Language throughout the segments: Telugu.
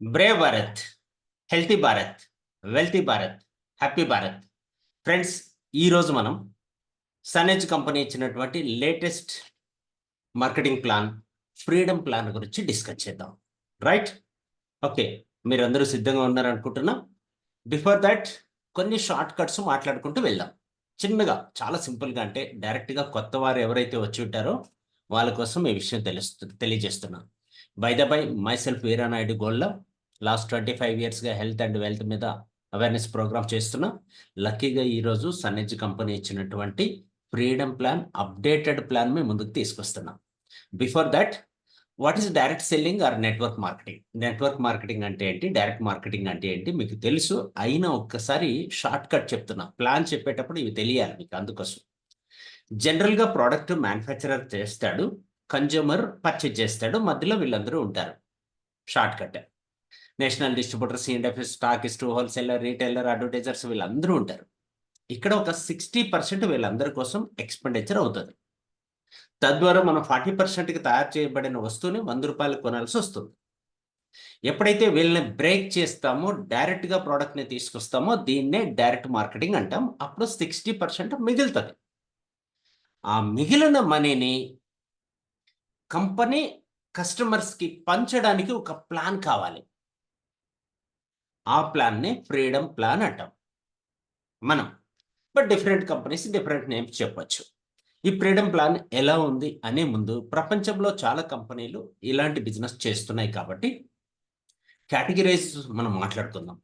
Brave Bharat, healthy Bharat, wealthy Bharat, happy Bharat. Friends, ఈరోజు మనం సనేజ్ కంపెనీ ఇచ్చినటువంటి latest marketing plan, freedom plan గురించి డిస్కస్ చేద్దాం. రైట్? ఓకే, మీరందరూ సిద్ధంగా ఉన్నారనుకుంటున్నా. బిఫోర్ దట్ కొన్ని షార్ట్ కట్స్ మాట్లాడుకుంటూ వెళ్దాం. చిన్నగా, చాలా సింపుల్గా, అంటే డైరెక్ట్గా కొత్త వారు ఎవరైతే వచ్చి ఉంటారో వాళ్ళ కోసం ఈ విషయం తెలియజేస్తున్నాను. By the by, myself Veeranaidu gold. Last 25 ఇయర్స్గా హెల్త్ అండ్ వెల్త్ మీద అవేర్నెస్ ప్రోగ్రామ్ చేస్తున్నా. లక్కీగా ఈరోజు సన్నెజ్ కంపెనీ ఇచ్చినటువంటి ఫ్రీడమ్ ప్లాన్, అప్డేటెడ్ ప్లాన్ మీ ముందుకు తీసుకొస్తున్నా. Before that, what is direct selling or network marketing? Network marketing అంటే ఏంటి, డైరెక్ట్ మార్కెటింగ్ అంటే ఏంటి మీకు తెలుసు. అయినా ఒక్కసారి షార్ట్ కట్ చెప్తున్నా. ప్లాన్ చెప్పేటప్పుడు ఇవి తెలియాలి మీకు. అందుకోసం జనరల్గా ప్రోడక్ట్ మ్యానుఫ్యాక్చరర్ చేస్తాడు, కన్జ్యూమర్ పర్చేజ్ చేస్తాడు, మధ్యలో వీళ్ళందరూ ఉంటారు. Short cut. National distributor, C&F, stockist, wholesaler, retailer, advertisers వీళ్ళందరూ ఉంటారు. ఇక్కడ ఒక 60% వీళ్ళందరి కోసం ఎక్స్పెండిచర్ అవుతుంది. తద్వారా మనం 40%కి తయారు చేయబడిన వస్తువుని ₹100 కొనాల్సి వస్తుంది. ఎప్పుడైతే వీళ్ళని బ్రేక్ చేస్తామో, డైరెక్ట్గా ప్రోడక్ట్ని తీసుకొస్తామో, దీన్నే డైరెక్ట్ మార్కెటింగ్ అంటాం. అప్పుడు 60% మిగులుతుంది. ఆ మిగిలిన మనీని కంపెనీ కస్టమర్స్కి పంచడానికి ఒక ప్లాన్ కావాలి. ఆ ప్లాన్ని ఫ్రీడమ్ ప్లాన్ అంటాం మనం. But different companies different names చెప్పొచ్చు. ఈ ఫ్రీడమ్ ప్లాన్ ఎలా ఉంది అనే ముందు, ప్రపంచంలో చాలా కంపెనీలు ఇలాంటి బిజినెస్ చేస్తున్నాయి కాబట్టి కేటగిరైజ్ మనం మాట్లాడుకుందాం.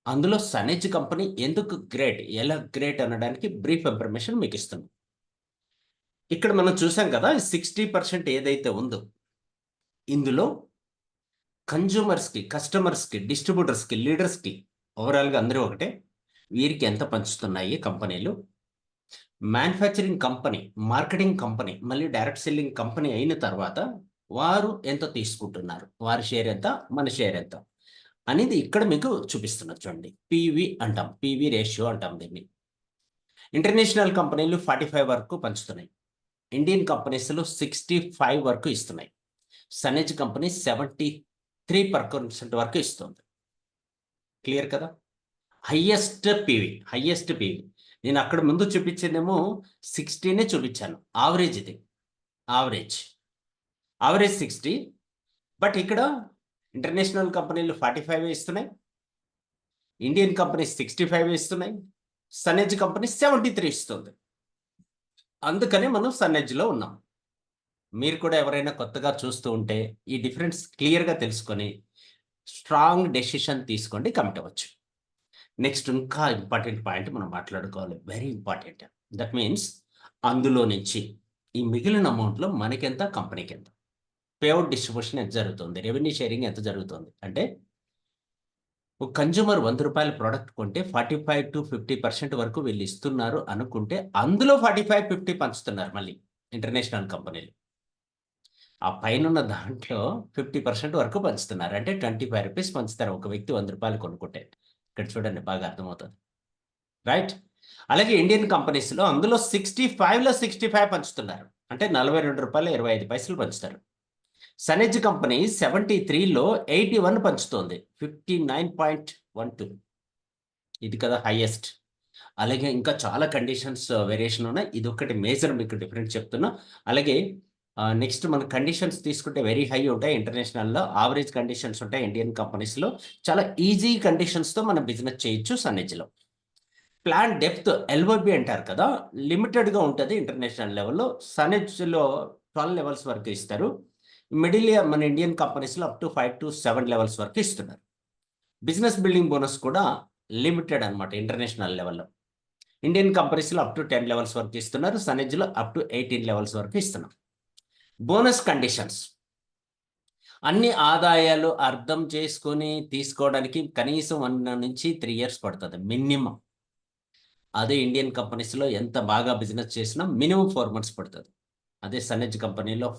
అందులో సనేజ్ కంపెనీ ఎందుకు గ్రేట్, ఎలా గ్రేట్ అనడానికి బ్రీఫ్ ఇన్ఫర్మేషన్ మీకు ఇస్తున్నాం. ఇక్కడ మనం చూసాం కదా, 60% ఏదైతే ఉందో ఇందులో కన్జ్యూమర్స్కి, కస్టమర్స్కి, డిస్ట్రిబ్యూటర్స్కి, లీడర్స్కి, ఓవరాల్గా అందరూ ఒకటే, వీరికి ఎంత పంచుతున్నాయి కంపెనీలు. మ్యానుఫ్యాక్చరింగ్ కంపెనీ, మార్కెటింగ్ కంపెనీ, మళ్ళీ డైరెక్ట్ సెల్లింగ్ కంపెనీ అయిన తర్వాత వారు ఎంత తీసుకుంటున్నారు, వారి షేర్ ఎంత, మన షేర్ ఎంత అనేది ఇక్కడ మీకు చూపిస్తున్నారు. చూడండి, పివి అంటాం, పివి రేషియో అంటాం దీన్ని. ఇంటర్నేషనల్ కంపెనీలు 45 వరకు పంచుతున్నాయి. ఇండియన్ కంపెనీస్లో 65 వరకు ఇస్తున్నాయి. సనేజ్ కంపెనీ 73% వరకు ఇస్తుంది. క్లియర్ కదా? Highest PV. నేను అక్కడ ముందు చూపించిందేమో 60నే చూపించాను. ఆవరేజ్ ఇది, ఆవరేజ్ 60. బట్ ఇక్కడ ఇంటర్నేషనల్ కంపెనీలు 45 ఇస్తున్నాయి, ఇండియన్ కంపెనీ 65 ఇస్తున్నాయి, సనేజ్ కంపెనీ 73 ఇస్తుంది. అందుకనే మనం సన్నెజ్లో ఉన్నాం. మీరు కూడా ఎవరైనా కొత్తగా చూస్తూ ఉంటే ఈ డిఫరెన్స్ క్లియర్గా తెలుసుకొని స్ట్రాంగ్ డెసిషన్ తీసుకోండి, కమిట్ అవ్వచ్చు. నెక్స్ట్ ఇంకా ఇంపార్టెంట్ పాయింట్ మనం మాట్లాడుకోవాలి, వెరీ ఇంపార్టెంట్. దట్ మీన్స్ అందులో నుంచి ఈ మిగిలిన అమౌంట్లో మనకెంత, కంపెనీకి ఎంత, పేఅవుట్ డిస్ట్రిబ్యూషన్ ఎంత జరుగుతుంది, రెవెన్యూ షేరింగ్ ఎంత జరుగుతుంది. అంటే ఒక కన్జ్యూమర్ ₹100 ప్రోడక్ట్ కొంటే 45-50% వరకు వీళ్ళు ఇస్తున్నారు అనుకుంటే, అందులో 45-50 పంచుతున్నారు మళ్ళీ ఇంటర్నేషనల్ కంపెనీలు. ఆ పైనున్న దాంట్లో 50% వరకు పంచుతున్నారు. అంటే ₹25 పంచుతారు ఒక వ్యక్తి ₹100 కొనుక్కుంటే. ఇక్కడ చూడండి, బాగా అర్థమవుతుంది. రైట్? అలాగే ఇండియన్ కంపెనీస్లో అందులో 65లో 65 పంచుతున్నారు. అంటే ₹42.25 పంచుతారు. సనేజ్ కంపెనీ 73లో 81 పంచుతోంది, 59.12. ఇది కదా హైయెస్ట్. అలాగే ఇంకా చాలా కండిషన్స్ వేరియేషన్ ఉన్నాయి. ఇదొక్కటి మేజర్ మీకు డిఫరెన్స్ చెప్తున్నా. అలాగే నెక్స్ట్ మన కండిషన్స్ తీసుకుంటే వెరీ హై ఉంటాయి. ఇంటర్నేషనల్‌లో యావరేజ్ కండిషన్స్ ఉంటాయి. ఇండియన్ కంపెనీస్‌లో చాలా ఈజీ కండిషన్స్‌తో మనం బిజినెస్ చేయొచ్చు సనేజ్‌లో. ప్లాన్ డెప్త్, ఎల్ఓబి అంటారు కదా, లిమిటెడ్‌గా ఉంటది ఇంటర్నేషనల్ లెవెల్‌లో. సనేజ్‌లో 12 లెవెల్స్ వరకు ఇస్తారు. మిడిల్ మన ఇండియన్ కంపెనీస్‌లో అప్ టు 5-7 లెవెల్స్ వరకు ఇస్తున్నారు. బిజినెస్ బిల్డింగ్ బోనస్ కూడా లిమిటెడ్ అన్నమాట ఇంటర్నేషనల్ లెవెల్‌లో. ఇండియన్ కంపెనీస్‌లో అప్ టు 10 లెవెల్స్ వరకు ఇస్తున్నారు. సనేజ్‌లో అప్ టు 18 లెవెల్స్ వరకు ఇస్తున్నాం. బోనస్ కండిషన్స్, అన్ని ఆదాయాలు అర్థం చేసుకొని తీసుకోవడానికి కనీసం 1-3 ఇయర్స్ పడుతుంది మినిమం. అదే ఇండియన్ కంపెనీస్‌లో ఎంత బాగా బిజినెస్ చేసినా మినిమం 4 మంత్స్ పడుతుంది. అదే సనేజ్ కంపెనీలో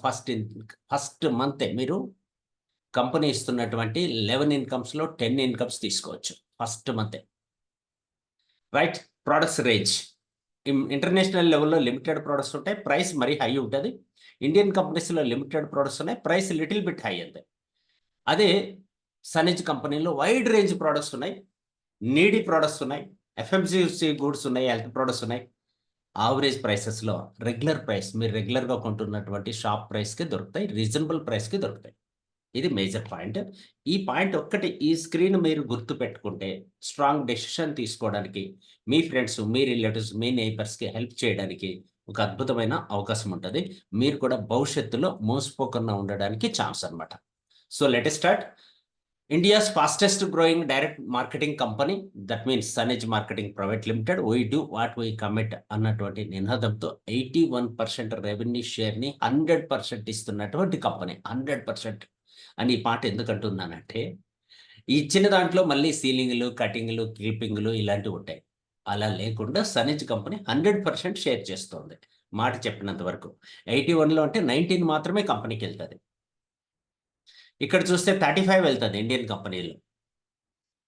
ఫస్ట్ మంతే మీరు కంపెనీ ఇస్తున్నటువంటి 11 ఇన్కమ్స్‌లో 10 ఇన్కమ్స్ తీసుకోవచ్చు ఫస్ట్ మంతే. రైట్? ప్రొడక్ట్స్ రేంజ్, ఇంటర్నేషనల్ లెవెల్‌లో లిమిటెడ్ ప్రొడక్ట్స్ ఉంటాయి, ప్రైస్ మరీ హై ఉంటుంది. ఇండియన్ కంపెనీస్‌లో లిమిటెడ్ ప్రొడక్ట్స్ ఉన్నాయి, ప్రైస్ లిటిల్ బిట్ హై అంతే. అదే సనేజ్ కంపెనీలో వైడ్ రేంజ్ ప్రొడక్ట్స్ ఉన్నాయి, నీడీ ప్రొడక్ట్స్ ఉన్నాయి, ఎఫ్ఎంసీజీ గూడ్స్ ఉన్నాయి, హెల్త్ ప్రొడక్ట్స్ ఉన్నాయి. ఆవరేజ్ ప్రైసెస్లో రెగ్యులర్ ప్రైస్, మీరు రెగ్యులర్గా కొంటున్నటువంటి షాప్ ప్రైస్కి దొరుకుతాయి, రీజనబుల్ ప్రైస్కి దొరుకుతాయి. ఇది మేజర్ పాయింట్. ఈ పాయింట్ ఒక్కటి, ఈ స్క్రీన్ మీరు గుర్తు పెట్టుకుంటే స్ట్రాంగ్ డెసిషన్ తీసుకోవడానికి, మీ ఫ్రెండ్స్, మీ రిలేటివ్స్, మీ నైబర్స్కి హెల్ప్ చేయడానికి ఒక అద్భుతమైన అవకాశం ఉంటుంది. మీరు కూడా భవిష్యత్తులో మోసపోకుండా ఉండడానికి ఛాన్స్ అనమాట. So let us start. India's fastest growing direct marketing company, that means సనేజ్ marketing private limited, we do what we commit అన్నటువంటి నినాదంతో 81% రెవెన్యూ షేర్ని 100% ఇస్తున్నటువంటి కంపెనీ. 100% అని ఈ మాట ఎందుకు అంటున్నానంటే, ఇచ్చిన దాంట్లో మళ్ళీ సీలింగ్లు, కటింగ్లు, క్లిప్పింగ్లు ఇలాంటివి ఉంటాయి. అలా లేకుండా సనేజ్ కంపెనీ 100% షేర్ చేస్తోంది మాట చెప్పినంత వరకు. 81లో అంటే 19 మాత్రమే కంపెనీకి వెళ్తుంది. ఇక్కడ చూస్తే 35 వెళ్తుంది ఇండియన్ కంపెనీలో.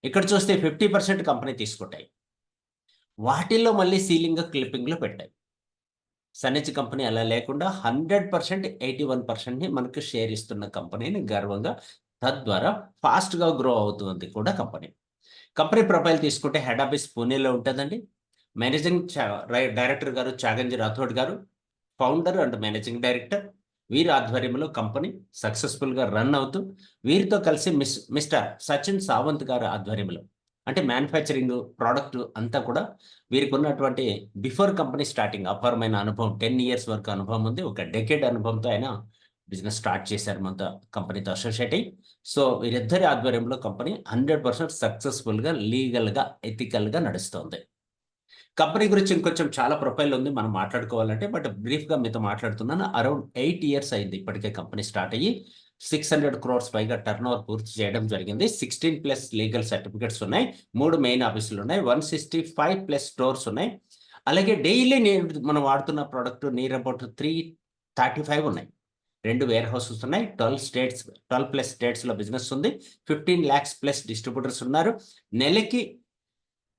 ఇక్కడ చూస్తే 50% కంపెనీ తీసుకుంటాయి. వాటిల్లో మళ్ళీ సీలింగ్, క్లిప్పింగ్లు పెట్టాయి. సనేజ్ కంపెనీ అలా లేకుండా 100% 81%ని మనకు షేర్ ఇస్తున్న కంపెనీని గర్వంగా, తద్వారా ఫాస్ట్‌గా గ్రో అవుతుంది కూడా కంపెనీ. కంపెనీ ప్రొఫైల్ తీసుకుంటే హెడ్ ఆఫీస్ పూణేలో ఉంటుందండి. మేనేజింగ్ డైరెక్టర్ గారు చాగంజి రాథోడ్ గారు, ఫౌండర్ అండ్ మేనేజింగ్ డైరెక్టర్. వీరి ఆధ్వర్యంలో కంపెనీ సక్సెస్ఫుల్గా రన్ అవుతూ, వీరితో కలిసి మిస్టర్ సచిన్ సావంత్ గారి ఆధ్వర్యంలో, అంటే మ్యానుఫ్యాక్చరింగ్ ప్రోడక్ట్ అంతా కూడా వీరికి ఉన్నటువంటి బిఫోర్ కంపెనీ స్టార్టింగ్ అపారమైన అనుభవం, 10 ఇయర్స్ వరకు అనుభవం ఉంది. ఒక డెకేడ్ అనుభవంతో ఆయన బిజినెస్ స్టార్ట్ చేశారు మనతో, కంపెనీతో అసోసియేట్ అయ్యి. సో వీరిద్దరి ఆధ్వర్యంలో కంపెనీ 100% సక్సెస్ఫుల్గా, లీగల్గా, ఎథికల్గా నడుస్తుంది. కంపెనీ గురించి ఇంకొంచెం చాలా ప్రొఫైల్ ఉంది మనం మాట్లాడుకోవాలంటే, బట్ బ్రీఫ్గా మీతో మాట్లాడుతున్నాను. అరౌండ్ 8 ఇయర్స్ అయింది ఇప్పటికే కంపెనీ స్టార్ట్ అయ్యి. 600 crores పైగా టర్న్ ఓవర్ పూర్తి చేయడం జరిగింది. 16+ లీగల్ సర్టిఫికెట్స్ ఉన్నాయి, 3 మెయిన్ ఆఫీసులు ఉన్నాయి, 165+ స్టోర్స్ ఉన్నాయి. అలాగే డైలీ మనం వాడుతున్న ప్రోడక్ట్ నియర్ అబౌట్ 335 ఉన్నాయి. 2 వేర్ హౌసెస్ ఉన్నాయి, 12+ స్టేట్స్లో బిజినెస్ ఉంది, 15 lakhs+ డిస్ట్రిబ్యూటర్స్ ఉన్నారు. నెలకి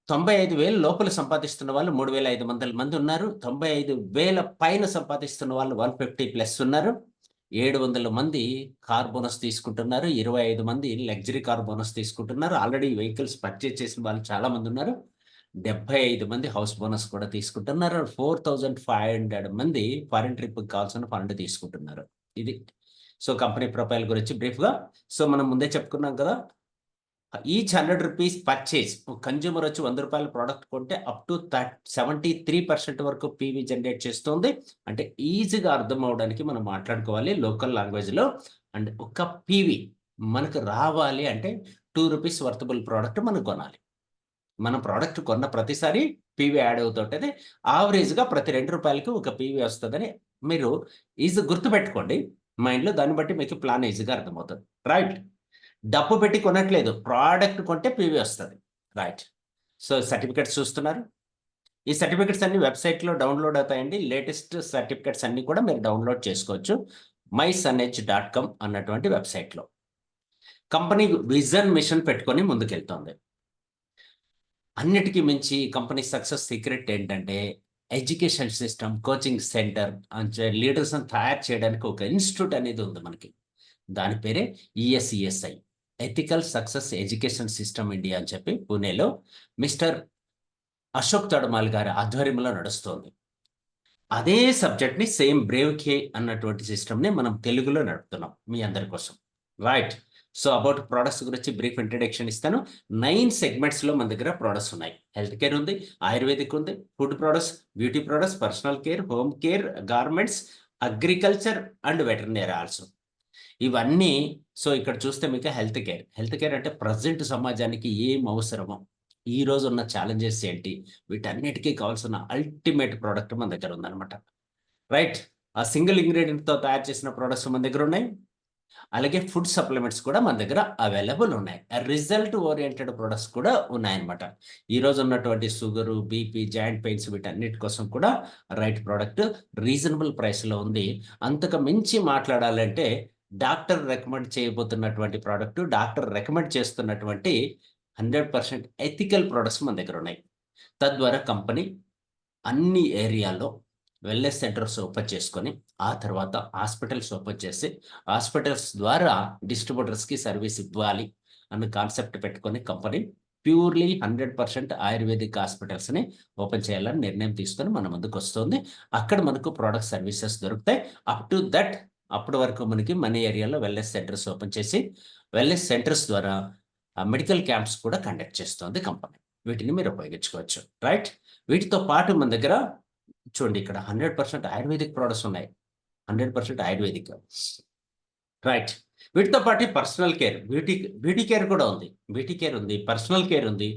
95,000 లోపల సంపాదిస్తున్న వాళ్ళు 3,500 మంది ఉన్నారు. 95,000 పైన సంపాదిస్తున్న వాళ్ళు 150+ ఉన్నారు. 700 మంది కార్ బోనస్ తీసుకుంటున్నారు. 25 మంది లగ్జరీ కార్ బోనస్ తీసుకుంటున్నారు. ఆల్రెడీ వెహికల్స్ పర్చేజ్ చేసిన వాళ్ళు చాలా మంది ఉన్నారు. 75 మంది హౌస్ బోనస్ కూడా తీసుకుంటున్నారు. 4,500 మంది ఫారిన్ ట్రిప్కి కావాల్సిన ఫండ్ తీసుకుంటున్నారు. ఇది సో కంపెనీ ప్రొఫైల్ గురించి బ్రీఫ్గా. సో మనం ముందే చెప్పుకున్నాం కదా, ఈచ్ 100 రూపీస్ పర్చేజ్, కన్జ్యూమర్ వచ్చి 100 రూపాయల ప్రోడక్ట్ కొంటే అప్ టు 73% వరకు పీవీ జనరేట్ చేస్తుంది. అంటే ఈజీగా అర్థం అవడానికి మనం మాట్లాడుకోవాలి లోకల్ లాంగ్వేజ్లో. అండ్ ఒక పీవీ మనకు రావాలి అంటే 2 రూపీస్ వర్తబుల్ ప్రోడక్ట్ మనం కొనాలి. మన ప్రోడక్ట్ కొన్న ప్రతిసారి పీవీ యాడ్ అవుతుంటుంది. యావరేజ్గా ప్రతి 2 రూపాయలకి ఒక పీవీ వస్తుందని మీరు ఈజీ గుర్తుపెట్టుకోండి మైండ్లో. దాన్ని బట్టి మీకు ప్లాన్ ఈజీగా అర్థమవుతుంది. రైట్, డబ్బు పెట్టి కొనట్లేదు, ప్రోడక్ట్ కొంటే పీవీ వస్తుంది. రైట్, సో సర్టిఫికెట్స్ చూస్తున్నారు. ఈ సర్టిఫికెట్స్ అన్ని వెబ్సైట్లో డౌన్లోడ్ అవుతాయండి. లేటెస్ట్ సర్టిఫికెట్స్ అన్ని కూడా మీరు డౌన్లోడ్ చేసుకోవచ్చు mySanage.com అన్నటువంటి వెబ్సైట్లో. కంపెనీ విజన్, మిషన్ పెట్టుకొని ముందుకెళ్తోంది. అన్నిటికీ మించి కంపెనీ సక్సెస్ సీక్రెట్ ఏంటంటే, ఎడ్యుకేషన్ సిస్టమ్, కోచింగ్ సెంటర్, లీడర్స్ని తయారు చేయడానికి ఒక ఇన్స్టిట్యూట్ అనేది ఉంది మనకి. దాని పేరే ESESI, ethical success education system India అని చెప్పి పూణేలో మిస్టర్ అశోక్ తడమాల్ గారి ఆధ్వర్యంలో నడుస్తోంది. అదే సబ్జెక్ట్ని సేమ్ బ్రేవ్ కే అన్నటువంటి సిస్టమ్ని మనం తెలుగులో నడుపుతున్నాం మీ అందరి కోసం. రైట్, సో అబౌట్ ప్రోడక్ట్స్ గురించి బ్రీఫ్ ఇంట్రడక్షన్ ఇస్తాను. 9 సెగ్మెంట్స్లో మన దగ్గర ప్రోడక్ట్స్ ఉన్నాయి. హెల్త్ కేర్ ఉంది, ఆయుర్వేదిక్ ఉంది, food products, beauty products, personal care, home care, garments, agriculture and veterinary also. ఇవన్నీ. సో ఇక్కడ చూస్తే మీకు హెల్త్ కేర్ అంటే ప్రజెంట్ సమాజానికి ఏం అవసరమో, ఈ రోజు ఉన్న ఛాలెంజెస్ ఏంటి, వీటన్నిటికీ కావాల్సిన అల్టిమేట్ ప్రోడక్ట్ మన దగ్గర ఉందన్నమాట. రైట్, ఆ సింగిల్ ఇంగ్రీడియంట్తో తయారు చేసిన ప్రోడక్ట్స్ మన దగ్గర ఉన్నాయి. అలాగే ఫుడ్ సప్లిమెంట్స్ కూడా మన దగ్గర అవైలబుల్ ఉన్నాయి. రిజల్ట్ ఓరియంటెడ్ ప్రొడక్ట్స్ కూడా ఉన్నాయన్నమాట. ఈ రోజు ఉన్నటువంటి షుగరు, బీపీ, జాయింట్ పెయిన్స్ వీటన్నిటి కోసం కూడా రైట్ ప్రోడక్ట్ రీజనబుల్ ప్రైస్లో ఉంది. అంతకు మించి మాట్లాడాలంటే, డాక్టర్ రికమెండ్ చేయబోతున్నటువంటి ప్రోడక్ట్, డాక్టర్ రికమెండ్ చేస్తున్నటువంటి 100% ఎథికల్ ప్రొడక్ట్స్ మన దగ్గర ఉన్నాయి. తద్వారా కంపెనీ అన్ని ఏరియాల్లో వెల్నెస్ సెంటర్స్ ఓపెన్ చేసుకొని, ఆ తర్వాత హాస్పిటల్స్ ఓపెన్ చేసి, హాస్పిటల్స్ ద్వారా డిస్ట్రిబ్యూటర్స్కి సర్వీస్ ఇవ్వాలి అన్న కాన్సెప్ట్ పెట్టుకొని కంపెనీ ప్యూర్లీ 100% ఆయుర్వేదిక్ హాస్పిటల్స్ని ఓపెన్ చేయాలని నిర్ణయం తీసుకొని మన ముందుకు వస్తుంది. అక్కడ మనకు ప్రోడక్ట్ సర్వీసెస్ దొరుకుతాయి. అప్ టు దట్ అప్పటి వరకు మనకి మన ఏరియాలో వెల్నెస్ సెంటర్స్ ఓపెన్ చేసి వెల్నెస్ సెంటర్స్ ద్వారా మెడికల్ క్యాంప్స్ కూడా కండక్ట్ చేస్తుంది కంపెనీ. వీటిని మీరు ఉపయోగించుకోవచ్చు. రైట్. వీటితో పాటు మన దగ్గర చూడండి ఇక్కడ 100% ఆయుర్వేదిక్ ప్రోడక్ట్స్ ఉన్నాయి. 100% ఆయుర్వేదిక్. రైట్. వీటితో పాటు పర్సనల్ కేర్, బ్యూటీ కేర్ కూడా ఉంది. బ్యూటీ కేర్ ఉంది, పర్సనల్ కేర్ ఉంది.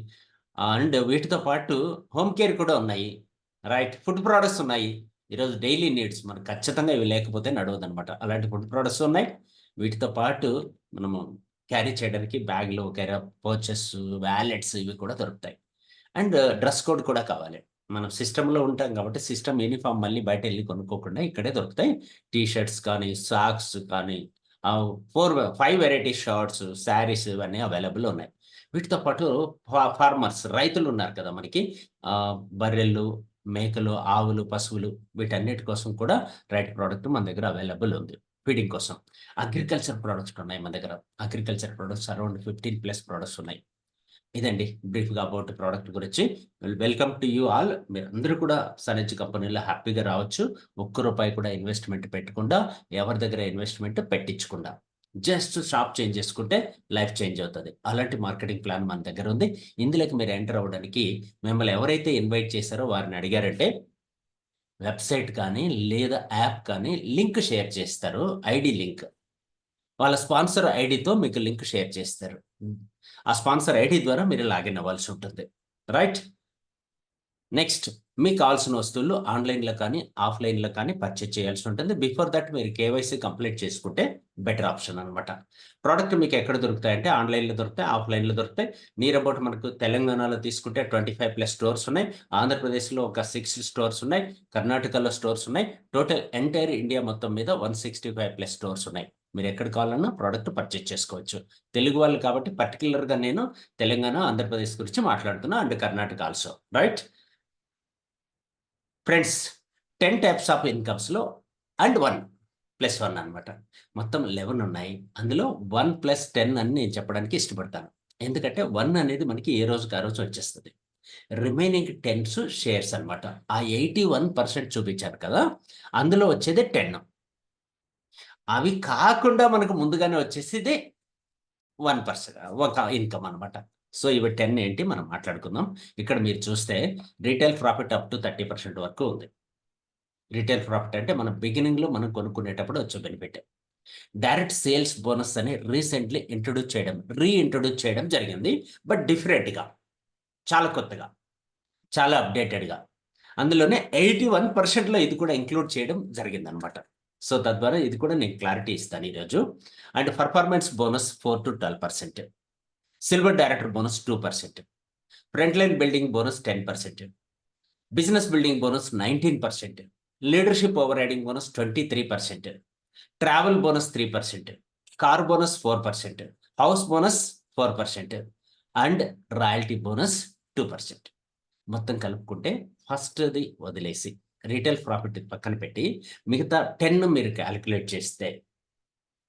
అండ్ వీటితో పాటు హోమ్ కేర్ కూడా ఉన్నాయి. రైట్. ఫుడ్ ప్రోడక్ట్స్ ఉన్నాయి. ఈరోజు డైలీ నీడ్స్ మనకు ఖచ్చితంగా ఇవి లేకపోతే నడవదనమాట. అలాంటి ఫుడ్ ప్రోడక్ట్స్ ఉన్నాయి. వీటితో పాటు మనము క్యారీ చేయడానికి బ్యాగ్లు, పౌచెస్, వ్యాలెట్స్ ఇవి కూడా దొరుకుతాయి. అండ్ డ్రెస్ కోడ్ కూడా కావాలి. మనం సిస్టంలో ఉంటాం కాబట్టి సిస్టమ్ యూనిఫామ్ మళ్ళీ బయట వెళ్ళి కొనుక్కోకుండా ఇక్కడే దొరుకుతాయి. టీ షర్ట్స్ కానీ, సాక్స్ కానీ, 5 వెరైటీ షర్ట్స్, శారీస్ ఇవన్నీ అవైలబుల్ ఉన్నాయి. వీటితో పాటు ఫార్మర్స్, రైతులు ఉన్నారు కదా మనకి, బర్రెలు, మేకలు, ఆవులు, పశువులు, వీటన్నిటి కోసం కూడా రైట్ ప్రోడక్ట్ మన దగ్గర అవైలబుల్ ఉంది. ఫీడింగ్ కోసం అగ్రికల్చర్ ప్రోడక్ట్స్ ఉన్నాయి మన దగ్గర. అగ్రికల్చర్ ప్రోడక్ట్స్ అరౌండ్ 15+ ప్రోడక్ట్స్ ఉన్నాయి. ఇదండి బ్రీఫ్గా అబౌట్ ప్రోడక్ట్ గురించి. Welcome to you all. మీరు అందరూ కూడా సనెజ్ కంపెనీలో హ్యాపీగా రావచ్చు. ₹1 కూడా ఇన్వెస్ట్మెంట్ పెట్టకుండా, ఎవరి దగ్గర ఇన్వెస్ట్మెంట్ పెట్టించకుండా, జస్ట్ షాప్ చేంజ్ చేసుకుంటే లైఫ్ చేంజ్ అవుతుంది. అలాంటి మార్కెటింగ్ ప్లాన్ మన దగ్గర ఉంది. ఇందులోకి మీరు ఎంటర్ అవ్వడానికి మిమ్మల్ని ఎవరైతే ఇన్వైట్ చేశారో వారిని అడిగారంటే వెబ్సైట్ కానీ లేదా యాప్ కానీ లింక్ షేర్ చేస్తారు. ఐడి లింక్, వాళ్ళ స్పాన్సర్ ఐడితో మీకు లింక్ షేర్ చేస్తారు. ఆ స్పాన్సర్ ఐడి ద్వారా మీరు లాగిన్ అవ్వాల్సి ఉంటుంది. రైట్. నెక్స్ట్, మీకు కావాల్సిన వస్తువులు ఆన్లైన్లో కానీ ఆఫ్లైన్లో కానీ పర్చేజ్ చేయాల్సి ఉంటుంది. బిఫోర్ దట్ మీరు కేవైసీ కంప్లీట్ చేసుకుంటే బెటర్ ఆప్షన్ అనమాట. ప్రోడక్ట్ మీకు ఎక్కడ దొరుకుతాయంటే ఆన్లైన్లో దొరుకుతాయి, ఆఫ్లైన్లో దొరుకుతాయి. నియర్ అబౌట్ మనకు తెలంగాణలో తీసుకుంటే 25+ స్టోర్స్ ఉన్నాయి. ఆంధ్రప్రదేశ్లో ఒక 6 స్టోర్స్ ఉన్నాయి. కర్ణాటకలో స్టోర్స్ ఉన్నాయి. టోటల్ ఎంటైర్ ఇండియా మొత్తం మీద 165+ స్టోర్స్ ఉన్నాయి. మీరు ఎక్కడ కావాలన్నా ప్రోడక్ట్ పర్చేజ్ చేసుకోవచ్చు. తెలుగు వాళ్ళు కాబట్టి పర్టికులర్గా నేను తెలంగాణ, ఆంధ్రప్రదేశ్ గురించి మాట్లాడుతున్నా, and Karnataka also. Right friends, 10 types of ఇన్కమ్స్లో అండ్ 1+1 అనమాట. మొత్తం 11 ఉన్నాయి. అందులో 1+10 అని నేను చెప్పడానికి ఇష్టపడతాను. ఎందుకంటే 1 అనేది మనకి ఏ రోజుకి ఆ రోజు వచ్చేస్తుంది. రిమైనింగ్ 10 షేర్స్ అనమాట. ఆ 81% చూపించాను కదా, అందులో వచ్చేది 10. అవి కాకుండా మనకు ముందుగానే వచ్చేసేది 1% ఒక ఇన్కమ్ అనమాట. సో ఇవి 10 ఏంటి మనం మాట్లాడుకుందాం. ఇక్కడ మీరు చూస్తే రీటైల్ ప్రాఫిట్ అప్ టు 30% వరకు ఉంది. రీటైల్ ప్రాఫిట్ అంటే మనం బిగినింగ్లో మనం కొనుక్కునేటప్పుడు వచ్చే బెనిఫిట్. డైరెక్ట్ సేల్స్ బోనస్ అని రీసెంట్లీ రీఇంట్రొడ్యూస్ చేయడం జరిగింది. బట్ డిఫరెంట్గా, చాలా కొత్తగా, చాలా అప్డేటెడ్గా. అందులోనే 81%లో ఇది కూడా ఇంక్లూడ్ చేయడం జరిగిందనమాట. సో తద్వారా ఇది కూడా నేను క్లారిటీ ఇస్తాను ఈరోజు. And performance bonus 4 to 12%, silver director bonus 2%, front line building bonus 10%, business building bonus 19%, leadership over riding bonus 23%, travel bonus 3%, car bonus 4%, house bonus 4%, and royalty bonus 2%. మొత్తం కలుపుకుంటే ఫస్ట్ది వదిలేసి రీటైల్ ప్రాఫిట్ పక్కన పెట్టి మిగతా 10 మీరు క్యాలిక్యులేట్ చేస్తే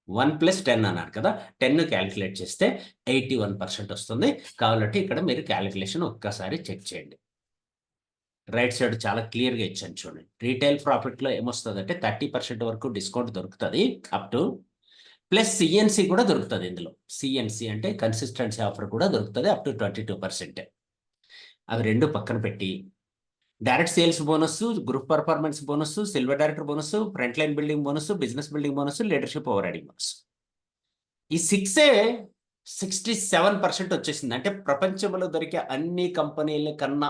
1+10 అన్నారు కదా, 10 క్యాలిక్యులేట్ చేస్తే 81% వస్తుంది. కావాలంటే ఇక్కడ మీరు క్యాలిక్యులేషన్ ఒక్కసారి చెక్ చేయండి. రైట్ సైడ్ చాలా క్లియర్గా ఇచ్చాను చూడండి. రీటైల్ ప్రాఫిట్లో ఏమొస్తుందంటే 30% వరకు డిస్కౌంట్ దొరుకుతుంది అప్ టు, ప్లస్ సిఎన్సి కూడా దొరుకుతుంది ఇందులో. సిఎన్సి అంటే కన్సిస్టెన్సీ ఆఫర్ కూడా దొరుకుతుంది అప్ టు 22%. అవి రెండు పక్కన పెట్టి direct sales bonus, group performance bonus, silver director bonus, front line building bonus, business building bonus, leadership over riding bonus, ఈ 6 67% వచ్చేసింది. అంటే ప్రపంచంలో దొరికే అన్ని కంపెనీల కన్నా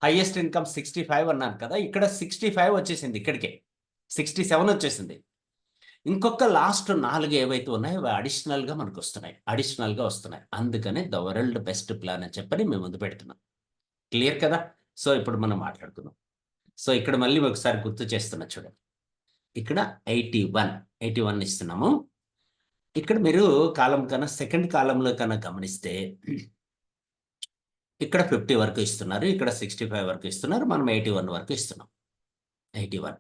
హైయెస్ట్ ఇన్కమ్ 65 అన్నాను కదా, ఇక్కడ 65 వచ్చేసింది. ఇక్కడికే 67 వచ్చేసింది. ఇంకొక లాస్ట్ 4 ఏవైతే ఉన్నాయో అవి అడిషనల్గా మనకు వస్తున్నాయి. అందుకనే ద వరల్డ్ బెస్ట్ ప్లాన్ అని చెప్పని మేము ముందు పెడుతున్నాం. క్లియర్ కదా? సో ఇప్పుడు మనం మాట్లాడుకుందాం. సో ఇక్కడ మళ్ళీ ఒకసారి గుర్తు చేస్తున్నా చూడండి. ఇక్కడ 81 ఇస్తున్నాము. ఇక్కడ మీరు కాలం కన్నా సెకండ్ కాలంలో కన్నా గమనిస్తే ఇక్కడ 50 వరకు ఇస్తున్నారు, ఇక్కడ 65 వరకు ఇస్తున్నారు, మనం 81 వరకు ఇస్తున్నాం. 81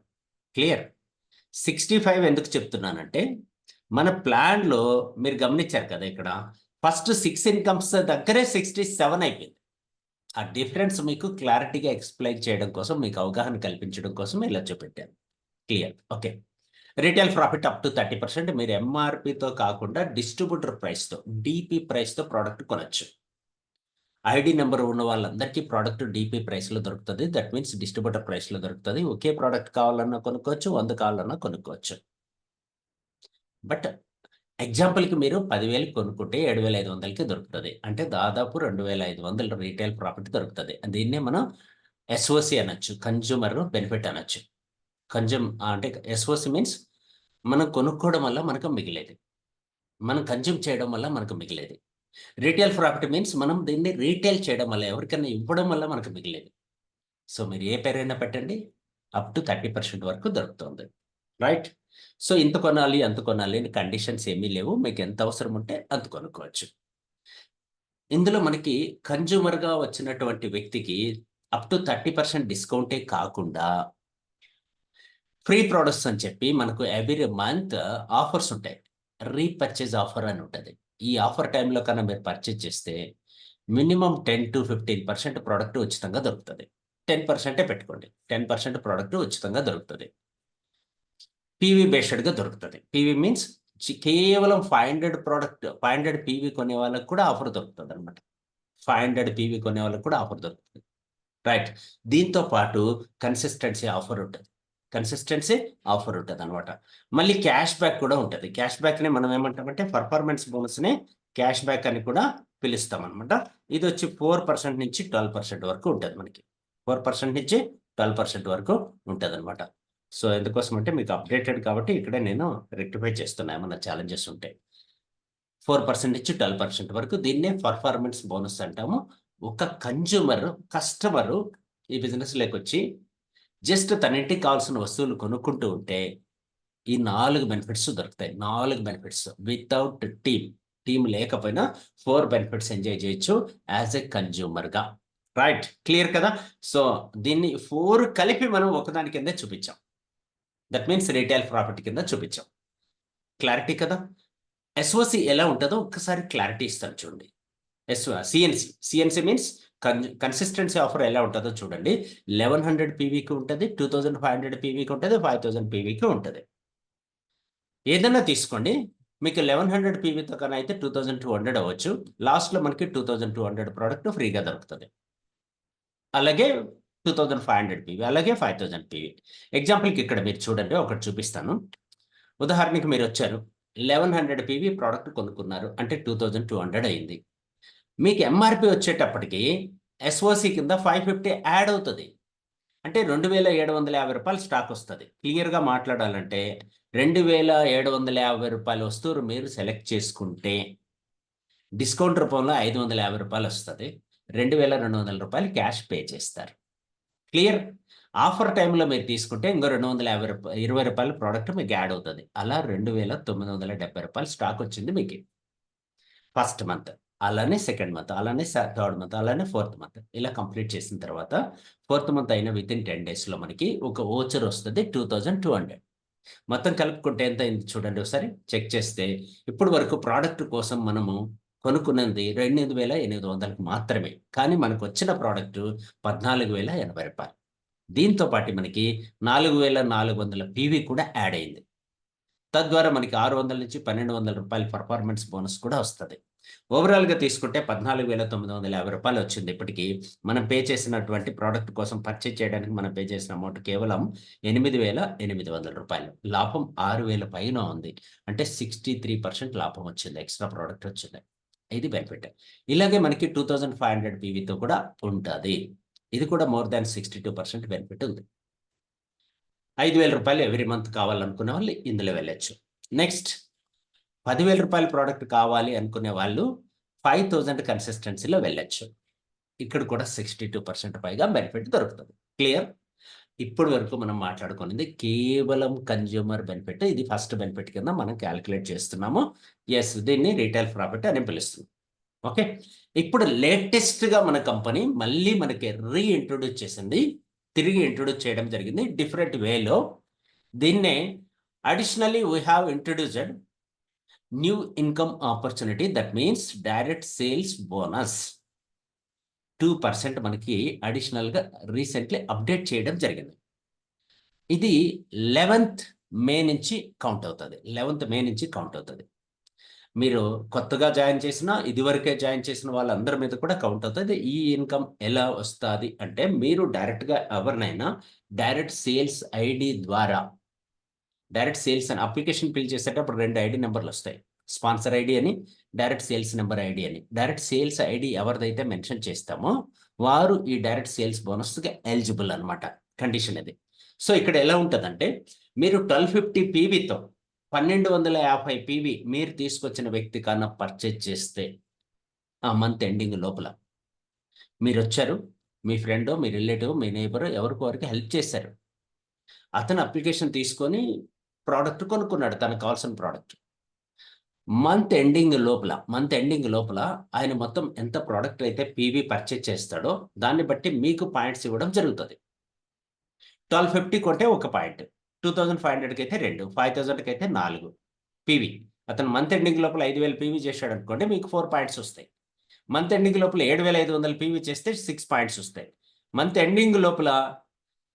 క్లియర్. 65 ఎందుకు చెప్తున్నానంటే మన ప్లాన్లో మీరు గమనించారు కదా, ఇక్కడ ఫస్ట్ 6 ఇన్కమ్స్ దగ్గరే 67 అయిపోయింది. ఆ డిఫరెన్స్ మీకు క్లారిటీగా ఎక్స్ప్లెయిన్ చేయడం కోసం, మీకు అవగాహన కల్పించడం కోసం ఇలా చూపెట్టాను. Clear. Okay. Retail profit up to 30% మీరు ఎంఆర్పితో కాకుండా డిస్ట్రిబ్యూటర్ ప్రైస్తో, డిపి ప్రైస్తో ప్రోడక్ట్ కొనొచ్చు. ఐడి నెంబర్ ఉన్న వాళ్ళందరికీ ప్రోడక్ట్ డిపి ప్రైస్లో దొరుకుతుంది. దట్ మీన్స్ డిస్ట్రిబ్యూటర్ ప్రైస్లో దొరుకుతుంది. ఒకే ప్రోడక్ట్ కావాలన్నా కొనుక్కోవచ్చు, 100 కావాలన్నా కొనుక్కోవచ్చు. బట్ ఎగ్జాంపుల్కి మీరు 10,000 కొనుక్కుంటే 7,500కి దొరుకుతుంది. అంటే దాదాపు 2,500 రీటైల్ ప్రాఫిట్ దొరుకుతుంది. దీన్నే మనం ఎస్ఓసి అనొచ్చు, కన్జ్యూమర్ బెనిఫిట్ అనొచ్చు. అంటే ఎస్ఓసి మీన్స్ మనం కొనుక్కోవడం వల్ల మనకు మిగిలేది, మనం కన్జ్యూమ్ చేయడం వల్ల మనకు మిగిలేది. రీటైల్ ప్రాఫిట్ మీన్స్ మనం దీన్ని రీటైల్ చేయడం వల్ల, ఎవరికైనా ఇవ్వడం వల్ల మనకు మిగిలేది. సో మీరు ఏ పేరైనా పెట్టండి, అప్ టు 30% వరకు దొరుకుతుంది. రైట్. సో ఇంత కొనాలి అంత కొనాలి అని కండిషన్స్ ఏమీ లేవు. మీకు ఎంత అవసరం ఉంటే అంత కొనుక్కోవచ్చు. ఇందులో మనకి కన్జ్యూమర్గా వచ్చినటువంటి వ్యక్తికి అప్ టు 30% డిస్కౌంటే కాకుండా ఫ్రీ ప్రొడక్ట్స్ అని చెప్పి మనకు ఎవ్రీ మంత్ ఆఫర్స్ ఉంటాయి. రీపర్చేజ్ ఆఫర్ అని ఉంటుంది. ఈ ఆఫర్ టైంలో కన్నా మీరు పర్చేజ్ చేస్తే మినిమం 10-15% ప్రోడక్ట్ ఉచితంగా దొరుకుతుంది. 10% పెట్టుకోండి, 10% ప్రోడక్ట్ ఉచితంగా దొరుకుతుంది. పీవీ బేస్డ్గా దొరుకుతుంది. పీవీ మీన్స్ కేవలం 500 ప్రోడక్ట్, 500 పీవీ కొనే వాళ్ళకి కూడా ఆఫర్ దొరుకుతుంది అనమాట. 500 పీవీ కొనే వాళ్ళకి కూడా ఆఫర్ దొరుకుతుంది. రైట్. దీంతో పాటు కన్సిస్టెన్సీ ఆఫర్ ఉంటుంది. అనమాట. మళ్ళీ క్యాష్ బ్యాక్ కూడా ఉంటుంది. క్యాష్ బ్యాక్ని మనం ఏమంటామంటే పర్ఫార్మెన్స్ బోనస్ని క్యాష్ బ్యాక్ అని కూడా పిలుస్తాం అనమాట. ఇది వచ్చి 4% నుంచి 12% వరకు ఉంటుంది. మనకి 4% నుంచి 12% వరకు ఉంటుంది అనమాట. సో ఎందుకోసం అంటే మీకు అప్డేటెడ్ కాబట్టి ఇక్కడే నేను రెక్టిఫై చేస్తున్నా ఏమన్నా ఛాలెంజెస్ ఉంటే. 4% నుంచి 12% వరకు దీన్నే పర్ఫార్మెన్స్ బోనస్ అంటాము. ఒక కస్టమరు ఈ బిజినెస్లోకి వచ్చి జస్ట్ తన ఇంటికి కావాల్సిన వస్తువులు కొనుక్కుంటూ ఉంటే ఈ 4 బెనిఫిట్స్ దొరుకుతాయి. 4 బెనిఫిట్స్ వితౌట్ టీమ్ లేకపోయినా 4 బెనిఫిట్స్ ఎంజాయ్ చేయొచ్చు యాజ్ ఎ కన్జ్యూమర్గా. రైట్. క్లియర్ కదా. సో దీన్ని 4 కలిపి మనం ఒకదాని కింద చూపించాం. దట్ మీన్స్ రీటైల్ ప్రాఫిట్ కింద చూపించాం. క్లారిటీ కదా. ఎస్ఓసి ఎలా ఉంటుందో ఒక్కసారి క్లారిటీ ఇస్తాను చూడండి. సిఎన్సి మీన్స్ కన్సిస్టెన్సీ ఆఫర్ ఎలా ఉంటుందో చూడండి. 1100 పీవీకి ఉంటుంది, 2500 పీవీకి ఉంటుంది, 5000 పీవీకి ఉంటుంది. ఏదైనా తీసుకోండి. మీకు 1100 పీవీతో కన్నా అయితే 2200 అవ్వచ్చు. లాస్ట్లో మనకి 2200 ప్రోడక్ట్ ఫ్రీగా దొరుకుతుంది. అలాగే 2500 పీవీ, అలాగే 5000 పీవీ. ఎగ్జాంపుల్కి ఇక్కడ మీరు చూడండి, ఒకటి చూపిస్తాను. ఉదాహరణకి మీరు వచ్చారు, 1100 పీవీ ప్రోడక్ట్ కొనుక్కున్నారు అంటే 2200 అయింది. మీకు ఎంఆర్పి వచ్చేటప్పటికి ఎస్ఓసి కింద 550 యాడ్ అవుతుంది. అంటే 2750 రూపాయలు స్టాక్ వస్తుంది. క్లియర్గా మాట్లాడాలంటే 2750 రూపాయల వస్తువులు మీరు సెలెక్ట్ చేసుకుంటే డిస్కౌంట్ రూపంలో 550 రూపాయలు వస్తుంది. 2200 రూపాయలు క్యాష్ పే చేస్తారు. క్లియర్. ఆఫర్ టైంలో మీరు తీసుకుంటే ఇంకో 220 రూపాయల ప్రోడక్ట్ మీకు యాడ్ అవుతుంది. అలా 2970 రూపాయలు స్టాక్ వచ్చింది మీకు ఫస్ట్ మంత్. అలానే సెకండ్ మంత్, అలానే థర్డ్ మంత్, అలానే ఫోర్త్ మంత్. ఇలా కంప్లీట్ చేసిన తర్వాత ఫోర్త్ మంత్ అయిన వితిన్ 10 డేస్లో మనకి ఒక ఓచర్ వస్తుంది 2200. మొత్తం కలుపుకుంటే ఎంత అయింది చూడండి. ఒకసారి చెక్ చేస్తే ఇప్పటి వరకు ప్రోడక్ట్ కోసం మనము కొనుక్కున్నది 2800 మాత్రమే. కానీ మనకు వచ్చిన ప్రోడక్ట్ 14,080 రూపాయలు. దీంతో పాటు మనకి 4,400 పీవీ కూడా యాడ్ అయింది. తద్వారా మనకి 600 నుంచి 1,200 రూపాయల పర్ఫార్మెన్స్ బోనస్ కూడా వస్తుంది. ఓవరాల్గా తీసుకుంటే 14,950 రూపాయలు వచ్చింది. ఇప్పటికీ మనం పే చేసినటువంటి ప్రోడక్ట్ కోసం పర్చేజ్ చేయడానికి మనం పే చేసిన అమౌంట్ కేవలం 8,800 రూపాయలు. లాభం 6,000 పైన ఉంది. అంటే 63% లాభం వచ్చింది, ఎక్స్ట్రా ప్రోడక్ట్ వచ్చింది. ఇది బెనిఫిట్. ఇలాగే మనకి 2500 పీవీతో కూడా ఉంటుంది. ఇది కూడా మోర్ దాన్ 62% బెనిఫిట్ ఉంది. 5,000 రూపాయలు ఎవ్రీ మంత్ కావాలనుకునే వాళ్ళు ఇందులో వెళ్ళొచ్చు. నెక్స్ట్ 10,000 రూపాయల ప్రోడక్ట్ కావాలి అనుకునే వాళ్ళు 5,000 కన్సిస్టెన్సీలో వెళ్ళొచ్చు. ఇక్కడ కూడా 62% పైగా బెనిఫిట్ దొరుకుతుంది. క్లియర్. ఇప్పటి వరకు మనం మాట్లాడుకున్నది కేవలం కన్జ్యూమర్ బెనిఫిట్. ఇది ఫస్ట్ బెనిఫిట్ కింద మనం క్యాలిక్యులేట్ చేస్తున్నాము. ఎస్, దీన్ని రీటైల్ ప్రాఫిట్ అని పిలుస్తుంది. ఓకే. ఇప్పుడు లేటెస్ట్గా మన కంపెనీ మళ్ళీ మనకి రీఇంట్రొడ్యూస్ చేసింది, తిరిగి ఇంట్రొడ్యూస్ చేయడం జరిగింది డిఫరెంట్ వేలో. దీన్నే additionally we have introduced new income opportunity, that means direct sales bonus 2% మనకి అడిషనల్గా రీసెంట్లీ అప్డేట్ చేయడం జరిగింది. ఇది 11th మే నుంచి కౌంట్ అవుతుంది. 11th మే నుంచి కౌంట్ అవుతుంది. మీరు కొత్తగా జాయిన్ చేసినా, ఇదివరకే జాయిన్ చేసిన వాళ్ళందరి మీద కూడా కౌంట్ అవుతుంది. ఈ ఇన్కమ్ ఎలా వస్తుంది అంటే, మీరు డైరెక్ట్గా ఎవరినైనా డైరెక్ట్ సేల్స్ ఐడి ద్వారా, డైరెక్ట్ సేల్స్ అని అప్లికేషన్ ఫిల్ చేసేటప్పుడు 2 ఐడి నెంబర్లు వస్తాయి. స్పాన్సర్ ఐడి అని, డైరెక్ట్ సేల్స్ నెంబర్ ఐడి అని. డైరెక్ట్ సేల్స్ ఐడి ఎవరిదైతే మెన్షన్ చేస్తామో వారు ఈ డైరెక్ట్ సేల్స్ బోనస్గా ఎలిజిబుల్ అనమాట. కండిషన్ ఇది. సో ఇక్కడ ఎలా ఉంటుందంటే, మీరు 1250 పీవీతో 1250 పీవీ మీరు తీసుకొచ్చిన వ్యక్తి కన్నా పర్చేజ్ చేస్తే, ఆ మంత్ ఎండింగ్ లోపల మీరు వచ్చారు, మీ ఫ్రెండో, మీ రిలేటివ్, మీ నైబర్ ఎవరికో వారికి హెల్ప్ చేశారు. అతను అప్లికేషన్ తీసుకొని ప్రోడక్ట్ కొనుక్కున్నాడు, తనకు కావాల్సిన ప్రోడక్ట్. మంత్ ఎండింగ్ లోపల ఆయన మొత్తం ఎంత ప్రోడక్ట్ అయితే పీవీ పర్చేజ్ చేస్తాడో దాన్ని బట్టి మీకు పాయింట్స్ ఇవ్వడం జరుగుతుంది. 1250 కొంటే ఒక పాయింట్, 2500కి అయితే 2, 5000కి అయితే 4 పీవీ. అతను మంత్ ఎండింగ్ లోపల 5000 పీవీ చేశాడు అనుకోండి, మీకు 4 పాయింట్స్ వస్తాయి. మంత్ ఎండింగ్ లోపల 7500 పీవీ చేస్తే 6 పాయింట్స్ వస్తాయి. మంత్ ఎండింగ్ లోపల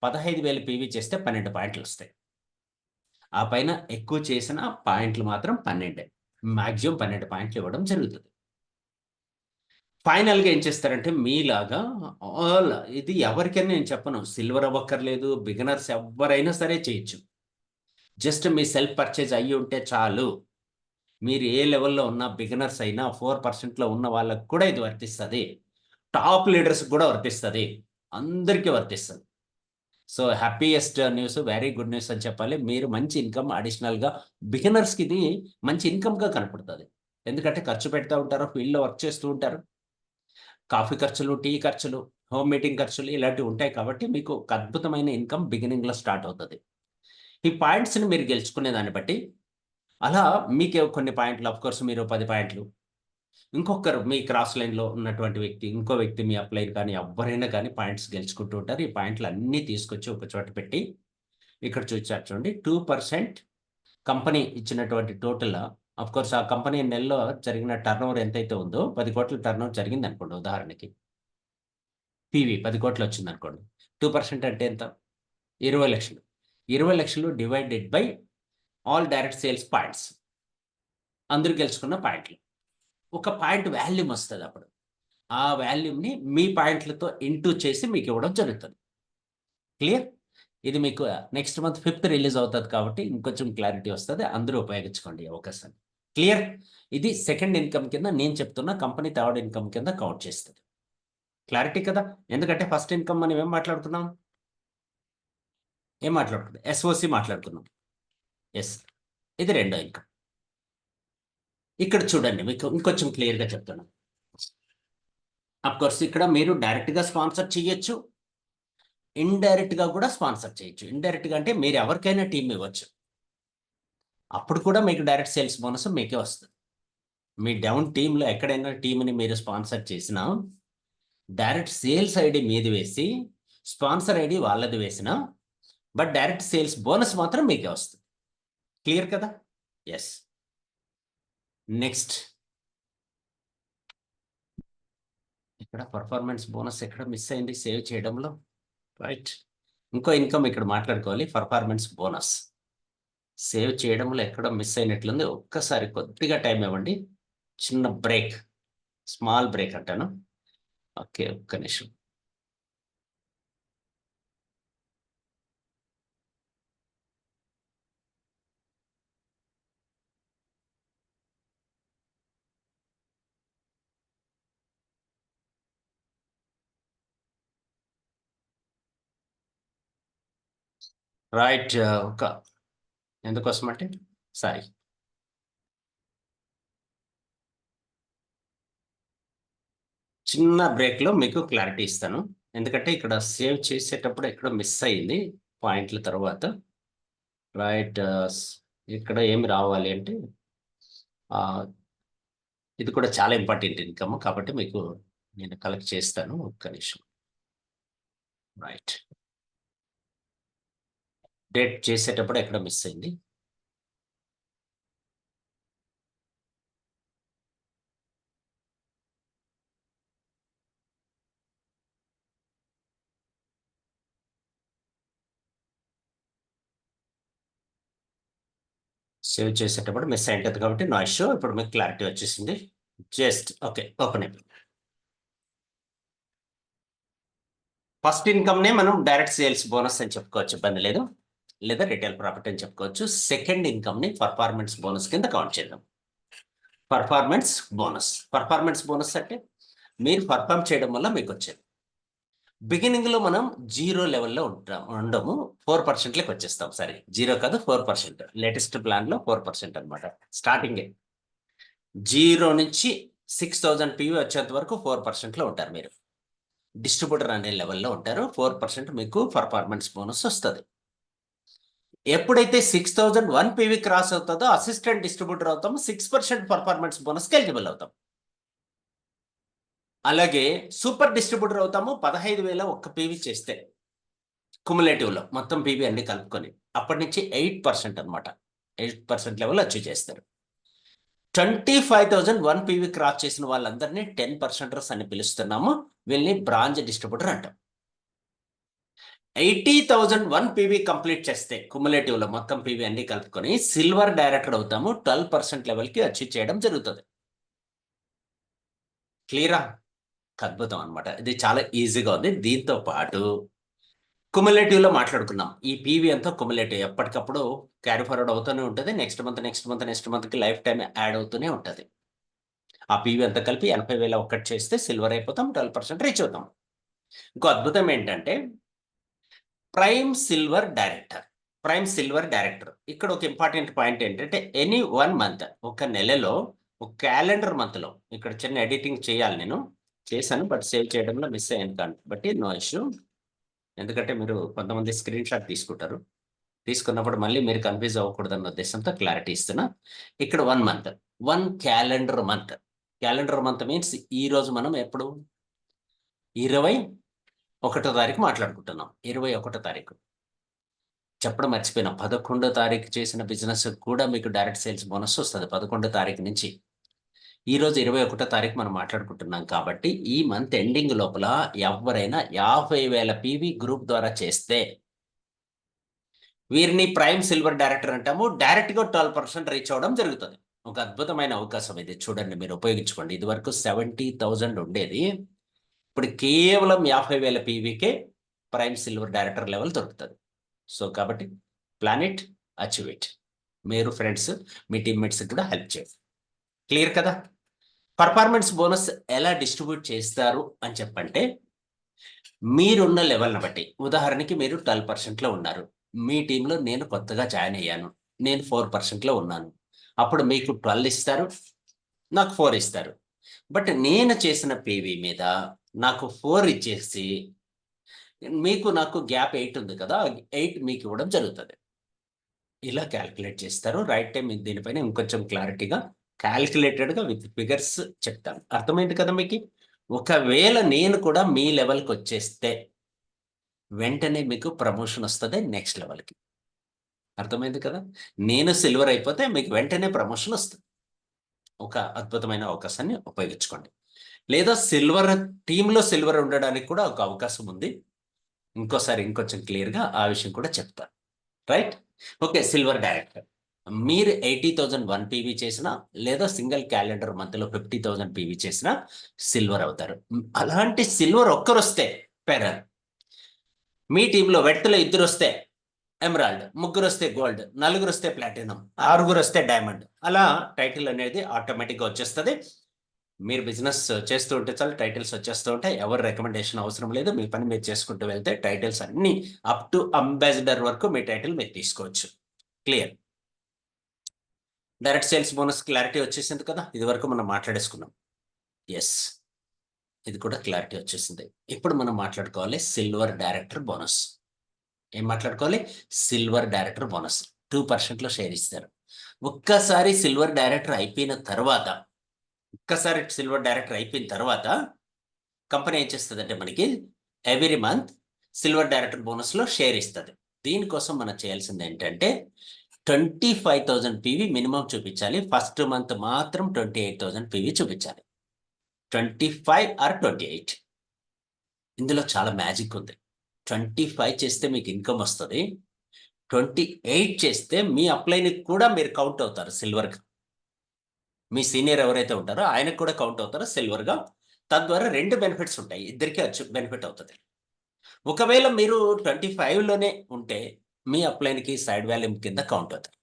15000 పీవీ చేస్తే 12 పాయింట్లు వస్తాయి. ఆ పైన ఎక్కువ చేసిన పాయింట్లు మాత్రం 12, మాక్సిమం 12 పాయింట్లు ఇవ్వడం జరుగుతుంది. ఫైనల్గా ఏం చేస్తారంటే, మీలాగా ఆల్, ఇది ఎవరికైనా నేను చెప్పను, సిల్వర్ అవ్వక్కర్లేదు, బిగినర్స్ ఎవరైనా సరే చేయొచ్చు. జస్ట్ మీ సెల్ఫ్ పర్చేజ్ అయ్యి ఉంటే చాలు. మీరు ఏ లెవెల్‌లో ఉన్న బిగినర్స్ అయినా 4%లో ఉన్న వాళ్ళకి కూడా ఇది వర్తిస్తది. టాప్ లీడర్స్‌కి కూడా వర్తిస్తది. అందరికీ వర్తిస్తది. So, happiest news, very good news అని చెప్పాలి. మీరు మంచి ఇన్కమ్ అడిషనల్‌గా బిగినర్స్‌కి ఇది మంచి ఇన్కమ్‌గా కనపడుతది. ఎందుకంటే ఖర్చు పెడతా ఉంటారు, ఫీల్డ్‌లో వర్క్ చేస్తూ ఉంటారు. కాఫీ ఖర్చులు, టీ ఖర్చులు, హోమ్ మీటింగ్ ఖర్చులు ఇలాంటివి ఉంటాయి కాబట్టి మీకు ఒక అద్భుతమైన ఇన్కమ్ బిగినింగ్‌లో స్టార్ట్ అవుతది. ఈ పాయింట్స్‌ని మీరు గెలుచుకునే దాన్ని బట్టి అలా మీకే కొన్ని పాయింట్లు, ఆఫ్‌కోర్స్ మీరు 10 పాయింట్లు, ఇంకొకరు మీ క్రాస్ లైన్‌లో ఉన్నటువంటి వ్యక్తి, ఇంకో వ్యక్తి మీ అప్లైర్ కానీ ఎవ్వరైనా కానీ పాయింట్స్ గెలుచుకుంటూ ఉంటారు. ఈ పాయింట్లు అన్నీ తీసుకొచ్చి ఒక చోట పెట్టి ఇక్కడ చూచారు చూడండి. 2% కంపెనీ ఇచ్చినటువంటి టోటల్, ఆఫ్‌కోర్స్ ఆ కంపెనీ నెలలో జరిగిన టర్నోవర్ ఎంతైతే ఉందో 10,00,00,000 టర్నోవర్ జరిగిందనుకోండి ఉదాహరణకి. పీవీ 10,00,00,000 వచ్చిందనుకోండి. 2% అంటే ఎంత? 20,00,000. 20,00,000 divided by all direct sales points. అందరూ గెలుచుకున్న పాయింట్లు. ఒక పాయింట్ వాల్యూమ్ వస్తదప్పుడు. ఆ వాల్యూమ్‌ని మీ పాయింట్లతో ఇంటూ చేసి మీకివ్వడం జరుగుతది. క్లియర్? ఇది మీకు నెక్స్ట్ మంత్ 5థ్ రిలీజ్ అవుతది కాబట్టి ఇంకొంచెం క్లారిటీ వస్తది. అందరూ ఉపయోగించుకోండి ఈ అవకాశాన్ని. క్లియర్? ఇది సెకండ్ ఇన్కమ్ కింద నేను చెప్తున్న కంపెనీ థర్డ్ ఇన్కమ్ కింద కౌంట్ చేస్తది. క్లారిటీ కదా? ఎందుకంటే ఫస్ట్ ఇన్కమ్ మనం ఏం మాట్లాడుకున్నాం? ఏం మాట్లాడుకున్నాం? ఎస్ఓసి మాట్లాడుకున్నాం. యెస్. ఇది రెండో ఇన్కమ్. ఇక్కడ చూడండి మీకు ఇంకొంచెం క్లియర్‌గా చెప్తున్నాను. ఆఫ్‌కోర్స్ ఇక్కడ మీరు డైరెక్ట్‌గా స్పాన్సర్ చేయొచ్చు. ఇండైరెక్ట్‌గా కూడా స్పాన్సర్ చేయొచ్చు. ఇండైరెక్ట్‌గా అంటే మీరు ఎవరికైనా టీమ్ ఇవ్వచ్చు. అప్పుడు కూడా మీకు డైరెక్ట్ సేల్స్ బోనస్ మీకే వస్తది. మీ డౌన్ టీమ్‌లో ఎక్కడైనా టీమ్‌ని మీరు స్పాన్సర్ చేసినా, డైరెక్ట్ సేల్స్ ఐడీ మీది వేసి, స్పాన్సర్ ఐడీ వాళ్ళది వేసినా, బట్ డైరెక్ట్ సేల్స్ బోనస్ మాత్రం మీకే వస్తది. క్లియర్ కదా? యెస్. నెక్స్ట్. ఇక్కడ పర్ఫార్మెన్స్ బోనస్ ఎక్కడ మిస్ అయింది సేవ్ చేయడంలో. రైట్. ఇంకో ఇన్కమ్ ఇక్కడ మాట్లాడుకోవాలి, పర్ఫార్మెన్స్ బోనస్. సేవ్ చేయడంలో ఎక్కడో మిస్ అయినట్లుంది. ఒక్కసారి కొద్దిగా టైం ఇవ్వండి. చిన్న బ్రేక్. స్మాల్ బ్రేక్ అంటాను. ఓకే. ఒక్క నిమిషం. రైట్. ఎందుకోసమంటే సారీ. చిన్న బ్రేక్‌లో మీకు క్లారిటీ ఇస్తాను. ఎందుకంటే ఇక్కడ సేవ్ చేసేటప్పుడు ఎక్కడో మిస్ అయింది పాయింట్ల తర్వాత. రైట్. ఇక్కడ ఏమి రావాలి అంటే ఆహ్, ఇది కూడా చాలా ఇంపార్టెంట్ ఇన్కమ్ కాబట్టి మీకు నేను కలెక్ట్ చేస్తాను. ఒక్క నిమిషం. రైట్. డేట్ చేసేటప్పుడు ఎక్కడో మిస్ అయింది. సేవ్ చేసేటప్పుడు మిస్ అయింటది కాబట్టి నో ఇష్యూ. ఇప్పుడు మీకు క్లారిటీ వచ్చేసింది. జస్ట్ ఓకే, ఓపెన్ అయిపోయింది. ఫస్ట్ ఇన్కమ్నే మనం డైరెక్ట్ సేల్స్ బోనస్ అని చెప్పుకోవచ్చు, ఇబ్బంది లేదు. లేదా రిటైల్ ప్రాఫిట్ అని చెప్పుకోవచ్చు. సెకండ్ ఇన్కమ్ని పర్ఫార్మెన్స్ బోనస్ కింద కౌంట్ చేద్దాం. పర్ఫార్మెన్స్ బోనస్ అంటే మీరు పర్ఫామ్ చేయడం వల్ల మీకు వచ్చేది. బిగినింగ్లో మనం 0 లెవెల్లో ఉండము, 4%లకు వచ్చేస్తాం. సరే, 0 కాదు 4%. లేటెస్ట్ ప్లాన్లో 4% అనమాట. స్టార్టింగే 0 నుంచి 6000 PV వచ్చేంత వరకు 4%లో ఉంటారు మీరు. డిస్ట్రిబ్యూటర్ అనే లెవెల్లో ఉంటారు. 4% మీకు పర్ఫార్మెన్స్ బోనస్ వస్తుంది. ఎప్పుడైతే 6001 PV క్రాస్ అవుతుందో అసిస్టెంట్ డిస్ట్రిబ్యూటర్ అవుతాము, 6% పర్ఫార్మెన్స్ బోనస్కి ఎలిజిబుల్ అవుతాం. అలాగే సూపర్ డిస్ట్రిబ్యూటర్ అవుతాము 15,001 PV చేస్తే, కుములేటివ్లో మొత్తం PV అన్ని కలుపుకొని. అప్పటి నుంచి 8% అనమాట, 8% లెవెల్ అచీవ్ చేస్తారు. 25,001 PV క్రాస్ చేసిన వాళ్ళందరినీ 10%ers అని పిలుస్తున్నాము. వీళ్ళని బ్రాంచ్ డిస్ట్రిబ్యూటర్ అంటాం. 80,001 PV కంప్లీట్ చేస్తే కుములేటివ్లో మొత్తం PV అన్ని కలుపుకొని సిల్వర్ డైరెక్టర్ అవుతాము. 12% లెవెల్కి అచీవ్ చేయడం జరుగుతుంది. క్లియరా? అద్భుతం అనమాట. ఇది చాలా ఈజీగా ఉంది. దీంతో పాటు కుములేటివ్లో మాట్లాడుకున్నాం. ఈ పీవీ అంతా కుములేటివ్, ఎప్పటికప్పుడు క్యారీ ఫార్వర్డ్ అవుతూనే ఉంటుంది. నెక్స్ట్ మంత్కి లైఫ్ టైం యాడ్ అవుతూనే ఉంటుంది. ఆ పీవీ అంతా కలిపి 80,001 చేస్తే సిల్వర్ అయిపోతాం, 12% రీచ్ అవుతాం. ఇంకో అద్భుతం ఏంటంటే ప్రైమ్ సిల్వర్ డైరెక్టర్. ఇక్కడ ఒక ఇంపార్టెంట్ పాయింట్ ఏంటంటే ఎనీ 1 మంత్, ఒక నెలలో, ఒక క్యాలెండర్ మంత్లో, ఇక్కడ చిన్న ఎడిటింగ్ చేయాలి, నేను చేశాను బట్ సేవ్ చేయడంలో మిస్ అయ్యాను కాబట్టి నో ఇష్యూ. ఎందుకంటే మీరు కొంతమంది స్క్రీన్ షాట్ తీసుకుంటారు, తీసుకున్నప్పుడు మళ్ళీ మీరు కన్ఫ్యూజ్ అవ్వకూడదన్న ఉద్దేశంతో క్లారిటీ ఇస్తున్నా. ఇక్కడ 1 మంత్, 1 క్యాలెండర్ మంత్ మీన్స్ ఈ రోజు మనం ఎప్పుడు 21వ తారీఖు మాట్లాడుకుంటున్నాం. 21వ తారీఖు చెప్పడం మర్చిపోయినా, 11వ తారీఖు చేసిన బిజినెస్ కూడా మీకు డైరెక్ట్ సేల్స్ బోనస్ వస్తుంది 11వ తారీఖు నుంచి. ఈరోజు 21వ తారీఖు మనం మాట్లాడుకుంటున్నాం కాబట్టి ఈ మంత్ ఎండింగ్ లోపల ఎవరైనా 50,000 PV గ్రూప్ ద్వారా చేస్తే వీరిని ప్రైమ్ సిల్వర్ డైరెక్టర్ అంటాము. డైరెక్ట్గా 12% రీచ్ అవ్వడం జరుగుతుంది. ఒక అద్భుతమైన అవకాశం ఇది, చూడండి, మీరు ఉపయోగించుకోండి. ఇది వరకు 70,000 ఉండేది, ఇప్పుడు కేవలం 50,000 PVకే ప్రైమ్ సిల్వర్ డైరెక్టర్ లెవెల్ దొరుకుతుంది. సో కాబట్టి ప్లాన్ ఇట్, అచీవ్ ఇట్. మీరు ఫ్రెండ్స్, మీ టీమ్మేట్స్ కూడా హెల్ప్ చేయండి. క్లియర్ కదా? పర్ఫార్మెన్స్ బోనస్ ఎలా డిస్ట్రిబ్యూట్ చేస్తారు అని చెప్పంటే, మీరున్న లెవెల్ని బట్టి, ఉదాహరణకి మీరు 12%లో ఉన్నారు, మీ టీంలో నేను కొత్తగా జాయిన్ అయ్యాను, నేను 4%లో ఉన్నాను. అప్పుడు మీకు 12 ఇస్తారు, నాకు 4 ఇస్తారు. బట్ నేను చేసిన పీవీ మీద నాకు 4 ఇచ్చేసి మీకు నాకు గ్యాప్ 8 ఉంది కదా, 8 మీకు ఇవ్వడం జరుగుతుంది. ఇలా క్యాల్కులేట్ చేస్తారు. రైట్ టైం దీనిపైన ఇంకొంచెం క్లారిటీగా క్యాల్కులేటెడ్గా విత్ ఫిగర్స్ చెప్తాను. అర్థమైంది కదా మీకు? ఒకవేళ నేను కూడా మీ లెవెల్కి వచ్చేస్తే వెంటనే మీకు ప్రమోషన్ వస్తుంది నెక్స్ట్ లెవెల్కి. అర్థమైంది కదా? నేను సిల్వర్ అయిపోతే మీకు వెంటనే ప్రమోషన్ వస్తుంది. ఒక అద్భుతమైన అవకాశాన్ని ఉపయోగించుకోండి. లేదా సిల్వర్ టీంలో సిల్వర్ ఉండడానికి కూడా ఒక అవకాశం ఉంది. ఇంకోసారి ఇంకొంచెం క్లియర్గా ఆ విషయం కూడా చెప్తాను. రైట్? ఓకే, సిల్వర్ డైరెక్టర్ మీరు 80,001 PV చేసినా లేదా సింగిల్ క్యాలెండర్ మంత్లో 50,000 PV చేసినా సిల్వర్ అవుతారు. అలాంటి సిల్వర్ ఒక్కరు వస్తే పెరర్, మీ టీంలో వెట్టలో 2 వస్తే ఎమరాల్డ్, 3 వస్తే గోల్డ్, 4 వస్తే ప్లాటినం, 6 వస్తే డైమండ్, అలా టైటిల్ అనేది ఆటోమేటిక్గా వచ్చేస్తుంది. మీరు బిజినెస్ చేస్తూ ఉంటే చాలు టైటిల్స్ వచ్చేస్తూ ఉంటాయి. ఎవరు రికమెండేషన్ అవసరం లేదు, మీ పని మీరు చేసుకుంటూ వెళ్తే టైటిల్స్ అన్ని అప్ టు అంబాసిడర్ వరకు మీ టైటిల్ మీరు తీసుకోవచ్చు. Clear? Direct sales bonus clarity వచ్చేసింది కదా, ఇది వరకు మనం మాట్లాడేసుకున్నాం. ఎస్, ఇది కూడా క్లారిటీ వచ్చేసింది. ఇప్పుడు మనం మాట్లాడుకోవాలి సిల్వర్ డైరెక్టర్ బోనస్. ఏం మాట్లాడుకోవాలి? సిల్వర్ డైరెక్టర్ బోనస్ 2%లో షేర్ ఇస్తారు. ఒక్కసారి సిల్వర్ డైరెక్టర్ అయిపోయిన తర్వాత కంపెనీ ఏం చేస్తుందంటే మనకి ఎవ్రీ మంత్ సిల్వర్ డైరెక్టర్ బోనస్లో షేర్ ఇస్తుంది. దీనికోసం మనం చేయాల్సింది ఏంటంటే 25,000 PV మినిమం చూపించాలి. ఫస్ట్ మంత్ మాత్రం 28,000 PV చూపించాలి. 25 ఆర్ 28. ఇందులో చాలా మ్యాజిక్ ఉంది. 25 చేస్తే మీకు ఇన్కమ్ వస్తుంది, 28 చేస్తే మీ అప్లైన్కి కూడా మీరు కౌంట్ అవుతారు సిల్వర్గా. మీ సీనియర్ ఎవరైతే ఉంటారో ఆయనకు కూడా కౌంట్ అవుతారు సిల్వర్గా. తద్వారా 2 బెనిఫిట్స్ ఉంటాయి. ఇద్దరికీ బెనిఫిట్ అవుతుంది. ఒకవేళ మీరు 25లోనే ఉంటే మీ అప్లైన్కి సైడ్ వాల్యూమ్ కింద కౌంట్ అవుతుంది.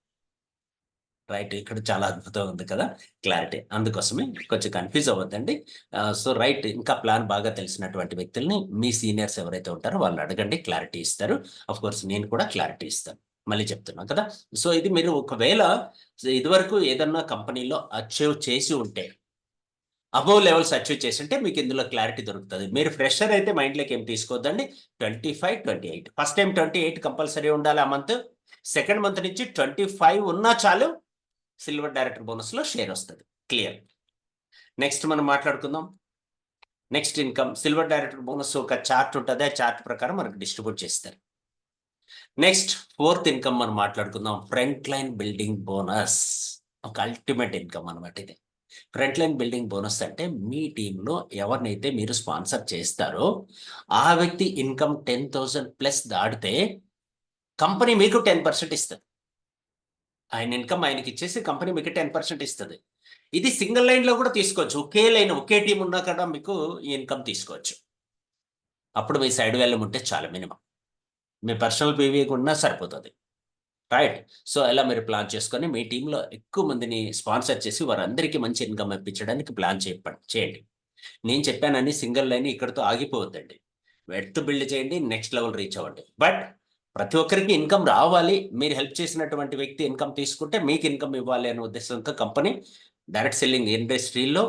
రైట్. ఇక్కడ చాలా అద్భుతంగా ఉంది కదా! క్లారిటీ. అందుకోసమే కొంచెం కన్‌ఫ్యూజ్ అవ్వద్దండి. So, right. ఇంకా ప్లాన్ బాగా తెలిసినటువంటి వ్యక్తుల్ని మీ సీనియర్స్ ఎవరైతే ఉంటారో వాళ్ళని అడగండి. క్లారిటీ ఇస్తారు. ఆఫ్‌కోర్స్ నేను కూడా క్లారిటీ ఇస్తాను. మళ్ళీ చెప్తున్నా కదా! సో, ఇది మీరు ఒకవేళ ఇదివరకు ఏదన్నా కంపెనీలో అచీవ్ చేసి ఉంటే, అబోవ్ లెవెల్స్ అచీవ్ చేసుంటే మీకు ఇందులో క్లారిటీ దొరుకుతది. మీరు ఫ్రెషర్ అయితే మైండ్‌లోకి ఏం తీసుకోవద్దండి. 25, 28 ఫస్ట్ టైమ్ 28 కంపల్సరీ ఉండాలి ఆ మంత్. సెకండ్ మంత్ నుంచి 25 ఉన్నా చాలు సిల్వర్ డైరెక్టర్ బోనస్‌లో షేర్ వస్తది. క్లియర్. నెక్స్ట్ మనం మాట్లాడుకుందాం. Next income silver director bonus ఒక చార్ట్ ఉంటది. ఆ చార్ట్ ప్రకారం మనకు డిస్ట్రిబ్యూట్ చేస్తారు. నెక్స్ట్ ఫోర్త్ ఇన్‌కమ్ మనం మాట్లాడుకుందాం. Front line building bonus. ఒక అల్టిమేట్ ఇన్‌కమ్ అన్నమాట ఇది. ఫ్రంట్ లైన్ బిల్డింగ్ బోనస్ అంటే మీ టీమ్‌లో ఎవరినైతే మీరు స్పాన్సర్ చేస్తారో ఆ వ్యక్తి ఇన్‌కమ్ 10,000 ప్లస్ దాటితే కంపెనీ మీకు 10% ఇస్తది. ఆయన ఇన్‌కమ్ ఆయనకిచ్చేసి కంపెనీ మీకు 10% ఇస్తది. ఇది సింగిల్ లైన్‌లో కూడా తీసుకోవచ్చు. ఒకే లైన్, ఒకే టీమ్ ఉన్నా కూడా మీకు ఈ ఇన్‌కమ్ తీసుకోవచ్చు. అప్పుడు మీ సైడ్ వాల్యూమ్ ఉంటే చాలు మినిమమ్. మీ పర్సనల్ పీవీ ఉన్నా సరిపోతది. రైట్. సో, ఇలా మీరు ప్లాన్ చేసుకొని మీ టీమ్‌లో ఎక్కువ మందిని స్పాన్సర్ చేసి వారందరికీ మంచి ఇన్‌కమ్ ఇప్పించడానికి ప్లాన్ చేయండి. నేను చెప్పానని సింగిల్ లైన్ ఇక్కడితో ఆగిపోవద్దండి. వెడ్త్ బిల్డ్ చేయండి. నెక్స్ట్ లెవెల్ రీచ్ అవ్వండి. బట్ ప్రతి ఒక్కరికి ఇన్‌కమ్ రావాలి. మీరు హెల్ప్ చేసినటువంటి వ్యక్తి ఇన్‌కమ్ తీసుకుంటే మీకు ఇన్‌కమ్ ఇవ్వాలి అనే ఉద్దేశంతో కంపెనీ డైరెక్ట్ సెల్లింగ్ ఇండస్ట్రీలో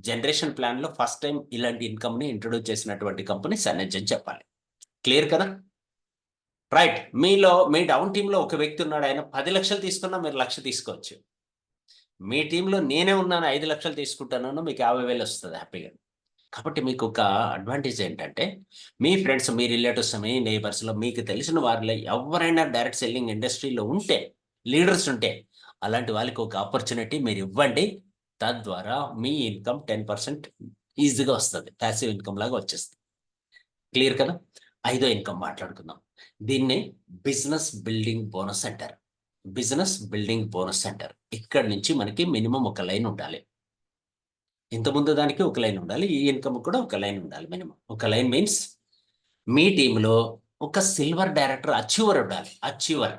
జనరేషన్ ప్లాన్‌లో ఫస్ట్ టైమ్ ఇలాంటి ఇన్‌కమ్‌ని ఇంట్రొడ్యూస్ చేసినటువంటి కంపెనీ సనెడ్జ్ అని చెప్పాలి. క్లియర్ కదా! రైట్. మీ డౌన్ టీమ్‌లో ఒక వ్యక్తి ఉన్నాడు. ఆయన 10,00,000 తీసుకున్నా మీరు 1,00,000 తీసుకోవచ్చు. మీ టీమ్‌లో నేనే ఉన్నాను 5,00,000 తీసుకుంటానన్నా మీకు 50,000 వస్తది హ్యాపీగా. కాబట్టి మీకొక అడ్వాంటేజ్ ఏంటంటే, మీ ఫ్రెండ్స్, మీ రిలేటివ్స్, మీ నైబర్స్‌లో మీకు తెలిసిన వారిలో ఎవ్వరైనా డైరెక్ట్ సెల్లింగ్ ఇండస్ట్రీలో ఉంటే, లీడర్స్ ఉంటే, అలాంటి వాళ్ళకి ఒక ఆపర్చునిటీ మీరివ్వండి. తద్వారా మీ ఇన్‌కమ్ 10% ఈజీగా వస్తది. పాసివ్ ఇన్‌కమ్ లాగా వచ్చేస్తది. క్లియర్ కదా! ఐదో ఇన్‌కమ్ మాట్లాడుకుందాం. దీన్ని బిజినెస్ బిల్డింగ్ బోనస్ అంటారు. బిజినెస్ బిల్డింగ్ బోనస్ అంటారు. ఇక్కడి నుంచి మనకి మినిమమ్ ఒక లైన్ ఉండాలి. ఇంతకుముందు దానికి ఒక లైన్ ఉండాలి. ఈ ఇన్‌కమ్‌కి కూడా ఒక లైన్ ఉండాలి మినిమమ్. ఒక లైన్ మీన్స్ మీ టీమ్‌లో ఒక సిల్వర్ డైరెక్టర్ అచీవర్ ఉండాలి. అచీవర్.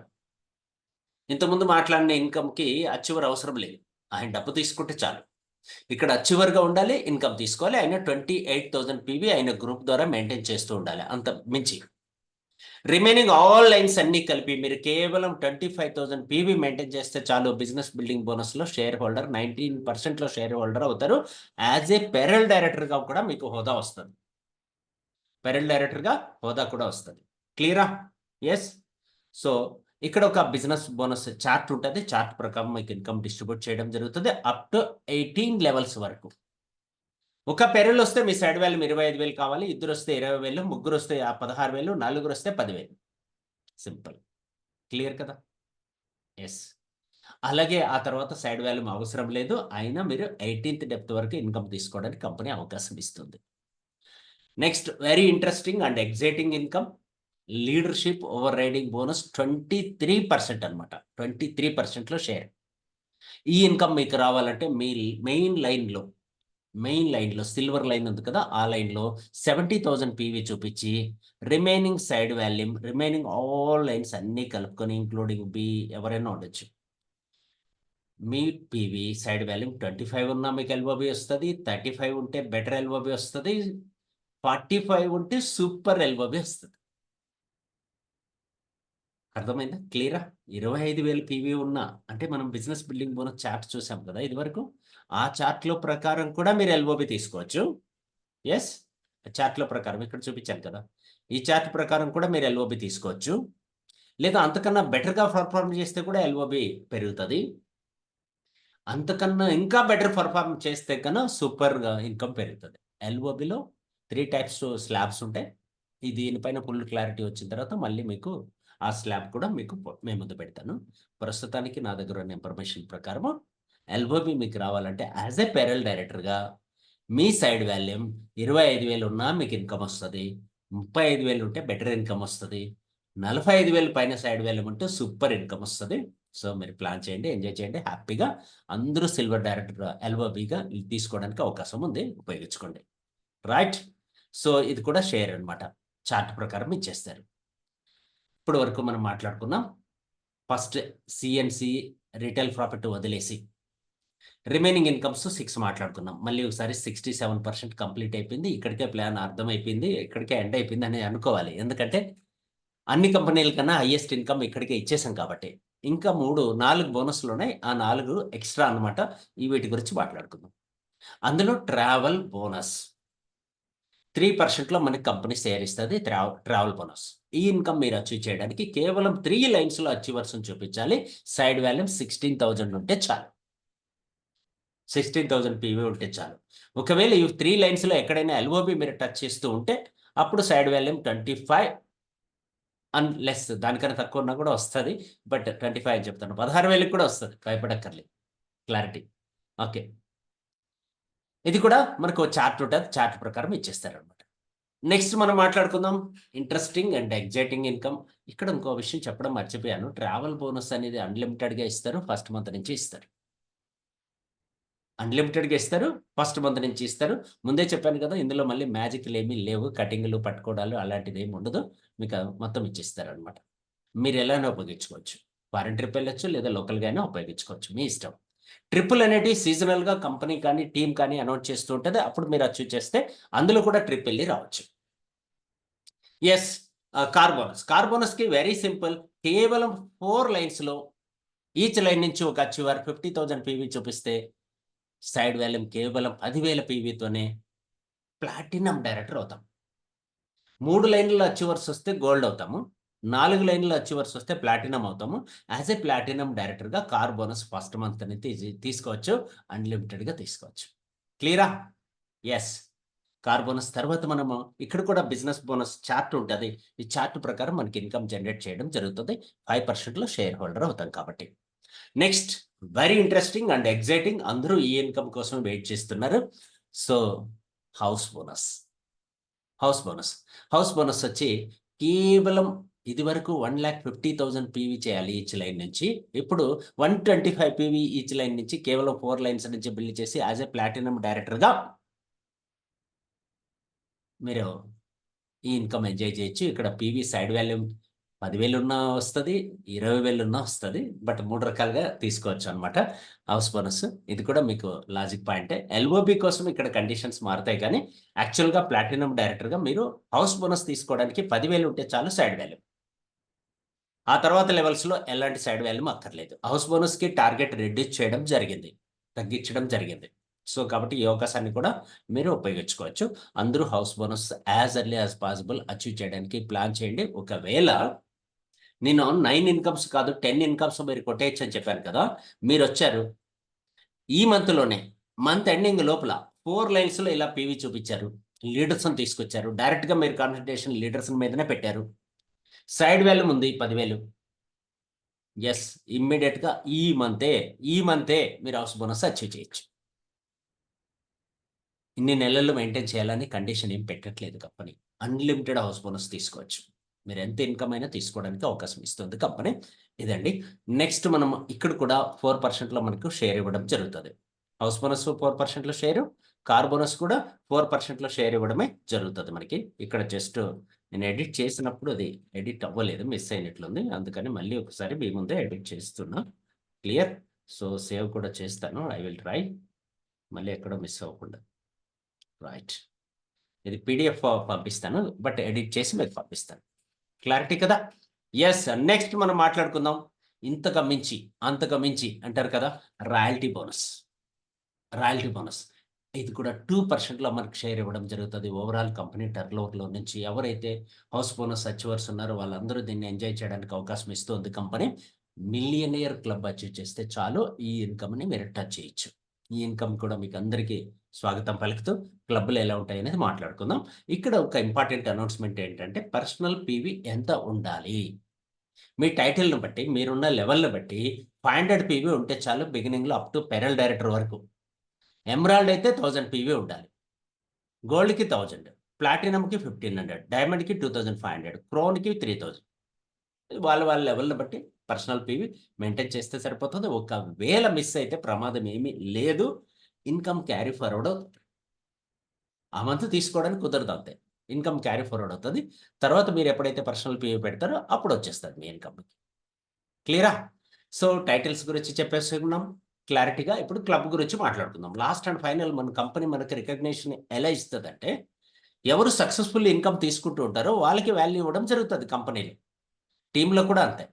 ఇంతకుముందు మాట్లాడిన ఇన్‌కమ్‌కి అచీవర్ అవసరం లేదు. ఆయన డబ్బు తీసుకుంటే చాలు. ఇక్కడ అచీవర్‌గా ఉండాలి. ఇన్‌కమ్ తీసుకోవాలి. ఆయన 28,000 పీవీ ఆయన గ్రూప్ ద్వారా మెయింటైన్ చేస్తూ ఉండాలి. అంత మించి. రిమైనింగ్ ఆల్ లైన్స్ అన్నీ కలిపి మీరు కేవలం 25,000 పీవీ మెయింటైన్ చేస్తే చాలు బిజినెస్ బిల్డింగ్ బోనస్‌లో షేర్ హోల్డర్ 19%లో షేర్ హోల్డర్ అవుతారు. యాస్ ఏ పేరోల్ డైరెక్టర్‌గా కూడా మీకు హోదా వస్తది. పేరోల్ డైరెక్టర్‌గా హోదా కూడా వస్తది. క్లియరా? యెస్. సో, ఇక్కడ ఒక బిజినెస్ బోనస్ చార్ట్ ఉంటది. చార్ట్ ప్రకారం మీకు ఇన్‌కమ్ డిస్ట్రిబ్యూట్ చేయడం జరుగుతది. అప్ టు 18 లెవెల్స్ వరకు. ఒక పేరోలొస్తే మీ సైడ్ వాల్యూమ్ 25,000 కావాలి. ఇద్దరొస్తే 20,000, ముగ్గురొస్తే 16,000, నలుగురొస్తే 10,000. సింపుల్. క్లియర్ కదా! యెస్. అలాగే ఆ తర్వాత సైడ్ వాల్యూమ్ అవసరం లేదు. అయినా మీరు 18థ్ డెప్త్ వరకు ఇన్‌కమ్ తీసుకోవడానికి కంపెనీ అవకాశం ఇస్తుంది. Next very interesting and exciting income leadership over riding bonus 23% అన్నమాట. 23%లో షేర్. ఈ ఇన్‌కమ్ మీకు రావాలంటే మీ మెయిన్ లైన్‌లో సిల్వర్ లైన్ ఉంది కదా! ఆ లైన్‌లో 70,000 పీవీ చూపించి remaining side volume remaining all lines అన్నీ కలుపుకొని ఇంక్లూడింగ్ బి ఎవరైనా ఉండొచ్చు. మీ పీవీ సైడ్ వాల్యూమ్ 25 ఉన్నా మీకు ఎల్ఓబి వస్తది. 35 ఉంటే బెటర్ ఎల్ఓబి వస్తది. 45 ఉంటే సూపర్ ఎల్ఓబి వస్తది. అర్థమైందా? క్లియరా? 25,000 పీవీ ఉన్నా అంటే మనం బిజినెస్ బిల్డింగ్ బోనస్ చార్ట్ చూసాం కదా! ఇదివరకు. ఆ చార్ట్‌లో ప్రకారం కూడా మీరు ఎల్ఓబి తీసుకోవచ్చు. యెస్. చార్ట్‌లో ప్రకారం ఇక్కడ చూపించాను కదా! ఈ చార్ట్ ప్రకారం కూడా మీరు ఎల్ఓబి తీసుకోవచ్చు. లేదా అంతకన్నా బెటర్‌గా పెర్ఫార్మ్ చేస్తే కూడా ఎల్ఓబి పెరుగుతది. అంతకన్నా ఇంకా బెటర్ పెర్ఫార్మ్ చేస్తే కన్నా సూపర్‌గా ఇన్‌కమ్ పెరుగుతది. ఎల్ఓబిలో 3 టైప్స్ స్లాబ్స్ ఉంటాయి. దీనిపైన ఫుల్ క్లారిటీ వచ్చిన తర్వాత మళ్ళీ మీకు ఆ స్లాబ్ కూడా మీకు మీ ముందు పెడతాను. ప్రస్తుతానికి నా దగ్గర ఉన్న ఇన్ఫర్మేషన్ ప్రకారము ఎల్ఓబి మీకు రావాలంటే యాస్ ఎ పేరోల్ డైరెక్టర్‌గా మీ సైడ్ వాల్యూమ్ 25,000 ఉన్నా మీకు ఇన్‌కమ్ వస్తది. 35,000 ఉంటే బెటర్ ఇన్‌కమ్ వస్తది. 45,000 పైన సైడ్ వాల్యూమ్ ఉంటే సూపర్ ఇన్కమ్ వస్తుంది. సో మీరు ప్లాన్ చేయండి, ఎంజాయ్ చేయండి హ్యాపీగా. అందరూ సిల్వర్ డైరెక్టర్ ఎల్ఓబిగా తీసుకోవడానికి అవకాశం ఉంది, ఉపయోగించుకోండి. రైట్. సో ఇది కూడా షేర్ అనమాట, చార్ట్ ప్రకారం ఇచ్చేస్తారు. ఇప్పుడు వరకు మనం మాట్లాడుకున్నాం ఫస్ట్ సిఎన్సి రిటైల్ ప్రాఫిట్ వదిలేసి రిమైనింగ్ ఇన్కమ్స్ 6 మాట్లాడుకున్నాం. మళ్ళీ ఒకసారి 67% కంప్లీట్ అయిపోయింది. ఇక్కడికే ప్లాన్ అర్థమైపోయింది, ఇక్కడికే ఎండ్ అయిపోయింది అని అనుకోవాలి. ఎందుకంటే అన్ని కంపెనీల కన్నా హైయెస్ట్ ఇన్కమ్ ఇక్కడికే ఇచ్చేసాం కాబట్టి. ఇంకా 4 బోనస్లు ఉన్నాయి. ఆ 4 ఎక్స్ట్రా అనమాట. వీటి గురించి మాట్లాడుకుందాం. అందులో ట్రావెల్ బోనస్ 3%లో మనకి కంపెనీ షేర్ ఇస్తది. Travel bonus. ఈ ఇన్కమ్ మీరు అచీవ్ చేయడానికి కేవలం 3 లైన్స్‌లో అచీవర్స్‌ని చూపించాలి. సైడ్ వాల్యూమ్ 16,000 ఉంటే చాలు. 16,000 పీవీ ఉంటే చాలు. ఒకవేళ ఈ 3 లైన్స్‌లో ఎక్కడైనా ఎల్ఓబి మీరు టచ్ చేస్తూ ఉంటే అప్పుడు సైడ్ వాల్యూమ్ 25 లెస్, దానికన్నా తక్కువ ఉన్నా కూడా వస్తది. బట్ 25 అని చెప్తాను. 16,000కి కూడా వస్తది. భయపడక్కర్లేదు. క్లారిటీ. ఓకే. ఇది కూడా మనకు చార్ట్ ఉంటది. చార్ట్ ప్రకారం ఇచ్చేస్తారనమాట. నెక్స్ట్ మనం మాట్లాడుకుందాం ఇంట్రెస్టింగ్ అండ్ ఎక్సైటింగ్ ఇన్కమ్. ఇక్కడ ఇంకో విషయం చెప్పడం మర్చిపోయాను. ట్రావెల్ బోనస్ అనేది అన్‌లిమిటెడ్‌గా ఇస్తారు. ఫస్ట్ మంత్ నుంచి ఇస్తారు. అన్‌లిమిటెడ్‌గా ఇస్తారు. ఫస్ట్ మంత్ నుంచి ఇస్తారు. ముందే చెప్పాను కదా! ఇందులో మళ్ళీ మ్యాజిక్‌లేమీ లేవు. కటింగ్‌లు, పట్టుకోవడాలు అలాంటిదేమి ఉండదు. మీకు మొత్తం ఇచ్చేస్తారనమాట. మీరెలానో ఉపయోగించుకోవచ్చు. ఫారెన్ ట్రిప్ వెళ్ళొచ్చు, లేదా లోకల్‌గా అయినా ఉపయోగించుకోవచ్చు. మీ ఇష్టం. ట్రిప్పులనేటివి సీజనల్‌గా కంపెనీ కానీ, టీమ్ కానీ అనౌన్స్ చేస్తూ ఉంటది. అప్పుడు మీరు అచీవ్ చేస్తే అందులో కూడా ట్రిప్ ఎళ్లి రావచ్చు. యెస్. Car bonus. కార్ బోనస్‌కి వెరీ సింపుల్. కేవలం 4 లైన్స్‌లో ఈచ్ లైన్ నుంచి ఒక అచీవర్ 50,000 పీవీ చూపిస్తే సైడ్ వాల్యూమ్ కేవలం 10,000 పీవీతోనే ప్లాటినం డైరెక్టర్ అవుతాం. 3 లైన్‌లో అచీవర్స్ వస్తే గోల్డ్ అవుతాము. 4 లైన్‌లో అచీవర్స్ వస్తే ప్లాటినం అవుతాము. యాస్ ఎ ప్లాటినం డైరెక్టర్‌గా కార్ బోనస్ ఫస్ట్ మంత్ అనేది తీసుకోవచ్చు. అన్‌లిమిటెడ్‌గా తీసుకోవచ్చు. క్లియరా? యెస్. కార్ బోనస్ తర్వాత మనము ఇక్కడ కూడా బిజినెస్ బోనస్ చార్ట్ ఉంటది. ఈ చార్ట్ ప్రకారం మనకి ఇన్కమ్ జనరేట్ చేయడం జరుగుతది. 5%లో షేర్ హోల్డర్ అవుతాం కాబట్టి. Next very interesting and exciting, అందరూ ఈ ఇన్కమ్ కోసం వెయిట్ చేస్తున్నారు. So house bonus. House bonus. House bonus వచ్చి కేవలం ఇదివరకు 1,50,000 పీవీ చేయాలి ఈచ్ లైన్ నుంచి. ఇప్పుడు 125 పీవీ ఈచ్ లైన్ నుంచి కేవలం 4 లైన్స్ నుంచి బిల్డ్ చేసి యాస్ ఎ ప్లాటినం డైరెక్టర్‌గా మీరు ఈ ఇన్కమ్ ఎంజాయ్ చేయొచ్చు. ఇక్కడ పీవీ సైడ్ వాల్యూమ్ 10,000 ఉన్నా వస్తది, 20,000 ఉన్నా వస్తది. బట్ 3 రకాలుగా తీసుకోవచ్చనమాట హౌస్ బోనస్. ఇది కూడా మీకు లాజిక్ పాయింటే. ఎల్ఓబి కోసం ఇక్కడ కండిషన్స్ మారుతాయి కానీ, యాక్చువల్‌గా ప్లాటినం డైరెక్టర్‌గా మీరు హౌస్ బోనస్ తీసుకోవడానికి 10,000 ఉంటే చాలు సైడ్ వాల్యూమ్. ఆ తర్వాత లెవెల్స్‌లో ఎలాంటి సైడ్ వాల్యూమ్ అక్కర్లేదు. హౌస్ బోనస్‌కి టార్గెట్ రెడ్యూస్ చేయడం జరిగింది. తగ్గించడం జరిగింది. సో, కాబట్టి ఈ అవకాశాన్ని కూడా మీరు ఉపయోగించుకోవచ్చు. అందరూ house bonus as early as possible achieve చేయడానికి ప్లాన్ చేయండి. ఒకవేళ నేను 9 ఇన్కమ్స్ కాదు 10 ఇన్కమ్స్ మీరు కొట్టేయొచ్చు అని చెప్పాను కదా! మీరొచ్చారు. ఈ మంత్‌లోనే మంత్ ఎండింగ్ లోపల 4 లైన్స్‌లో ఇలా పీవీ చూపిచ్చారు. లీడర్స్‌ని తీసుకొచ్చారు. డైరెక్ట్‌గా మీరు కాన్సంట్రేషన్ లీడర్స్ మీదనే పెట్టారు. సైడ్ వాల్యూమ్ ఉంది 10,000. యెస్. ఇమ్మీడియేట్‌గా ఈ మంతే మీరు హౌస్ బోనస్ అచీవ్ చేయొచ్చు. ఇన్ని నెలల్లో మెయింటైన్ చేయాలని కండిషన్ ఏం పెట్టట్లేదు కంపెనీ. అన్‌లిమిటెడ్ హౌస్ బోనస్ తీసుకోవచ్చు. మీరు ఎంత ఇన్‌కమ్ అయినా తీసుకోవడానికి అవకాశం ఇస్తుంది కంపెనీ. ఇదండి. నెక్స్ట్ మనం ఇక్కడ కూడా 4%లో మనకు షేర్ ఇవ్వడం జరుగుతది. హౌస్ బోనస్ 4%లో షేరు, కార్ బోనస్ కూడా 4%లో షేర్ ఇవ్వడమే జరుగుతది మనకి. ఇక్కడ జస్ట్ నేను ఎడిట్ చేసినప్పుడు అది ఎడిట్ అవ్వలేదు. మిస్ అయినట్లుంది. అందుకని మళ్ళీ ఒకసారి మీ ముందే ఎడిట్ చేస్తున్నా. క్లియర్? సో, సేవ్ కూడా చేస్తాను. I will try. మళ్ళీ ఎక్కడో మిస్ అవ్వకుండా. రైట్. ఇది పీడీఎఫ్ పంపిస్తాను. బట్ ఎడిట్ చేసి మీకు పంపిస్తాను. క్లారిటీ కదా? యెస్. నెక్స్ట్ మనం మాట్లాడుకుందాం. ఇంతకు మించి, అంతకు మించి అంటారు కదా! Royalty bonus. Royalty bonus. ఇది కూడా 2%లో మనకు షేర్ ఇవ్వడం జరుగుతది. ఓవరాల్ కంపెనీ టర్నోవర్‌లో నుంచి ఎవరైతే హౌస్ బోనస్ అచీవర్స్ ఉన్నారో వాళ్ళందరూ దీన్ని ఎంజాయ్ చేయడానికి అవకాశం ఇస్తుంది కంపెనీ. మిలియనియర్ క్లబ్ అచీవ్ చేస్తే చాలు ఈ ఇన్కమ్‌ని మీరు టచ్ చేయొచ్చు. ఈ ఇన్కమ్ కూడా మీకు అందరికీ స్వాగతం పలుకుతూ క్లబ్‌లు ఎలా ఉంటాయనేది మాట్లాడుకుందాం. ఇక్కడ ఒక ఇంపార్టెంట్ అనౌన్స్‌మెంట్ ఏంటంటే పర్సనల్ పీవీ ఎంత ఉండాలి? మీ టైటిల్‌ని బట్టి, మీరున్న లెవెల్‌ని బట్టి 500 పీవీ ఉంటే చాలు బిగినింగ్‌లో అప్ టు పెరల్ డైరెక్టర్ వరకు. ఎమరాల్డ్ అయితే 1000 పీవీ ఉండాలి. గోల్డ్‌కి 1000, ప్లాటినంకి 1500, డైమండ్‌కి 2500, క్రోన్‌కి 3000. వాళ్ళ లెవెల్‌ని బట్టి పర్సనల్ పీవీ మెయింటైన్ చేస్తే సరిపోతుంది. ఒకవేళ మిస్ అయితే ప్రమాదం ఏమీ లేదు. ఇన్‌కమ్ క్యారీ ఫార్వర్డ్ అవుతుంది. ఆ మంత్ తీసుకోవడానికి కుదరదు అంతే. ఇన్‌కమ్ క్యారీ ఫార్వర్డ్ అవుతది. తర్వాత మీరు ఎప్పుడైతే పర్సనల్ పీవీ పెడతారో అప్పుడొచ్చేస్తది మీ ఇన్‌కమ్‌కి. క్లియరా? సో, టైటిల్స్ గురించి చెప్పేసుకున్నాం క్లారిటీగా. ఇప్పుడు క్లబ్ గురించి మాట్లాడుకుందాం. లాస్ట్ అండ్ ఫైనల్ మన కంపెనీ మనకి రికగ్నిషన్ ఎలా ఇస్తదంటే, ఎవరు సక్సెస్‌ఫుల్ ఇన్‌కమ్ తీసుకుంటూ ఉంటారో వాళ్ళకి వాల్యూ ఇవ్వడం జరుగుతది కంపెనీలో. టీమ్‌లో కూడా అంతే.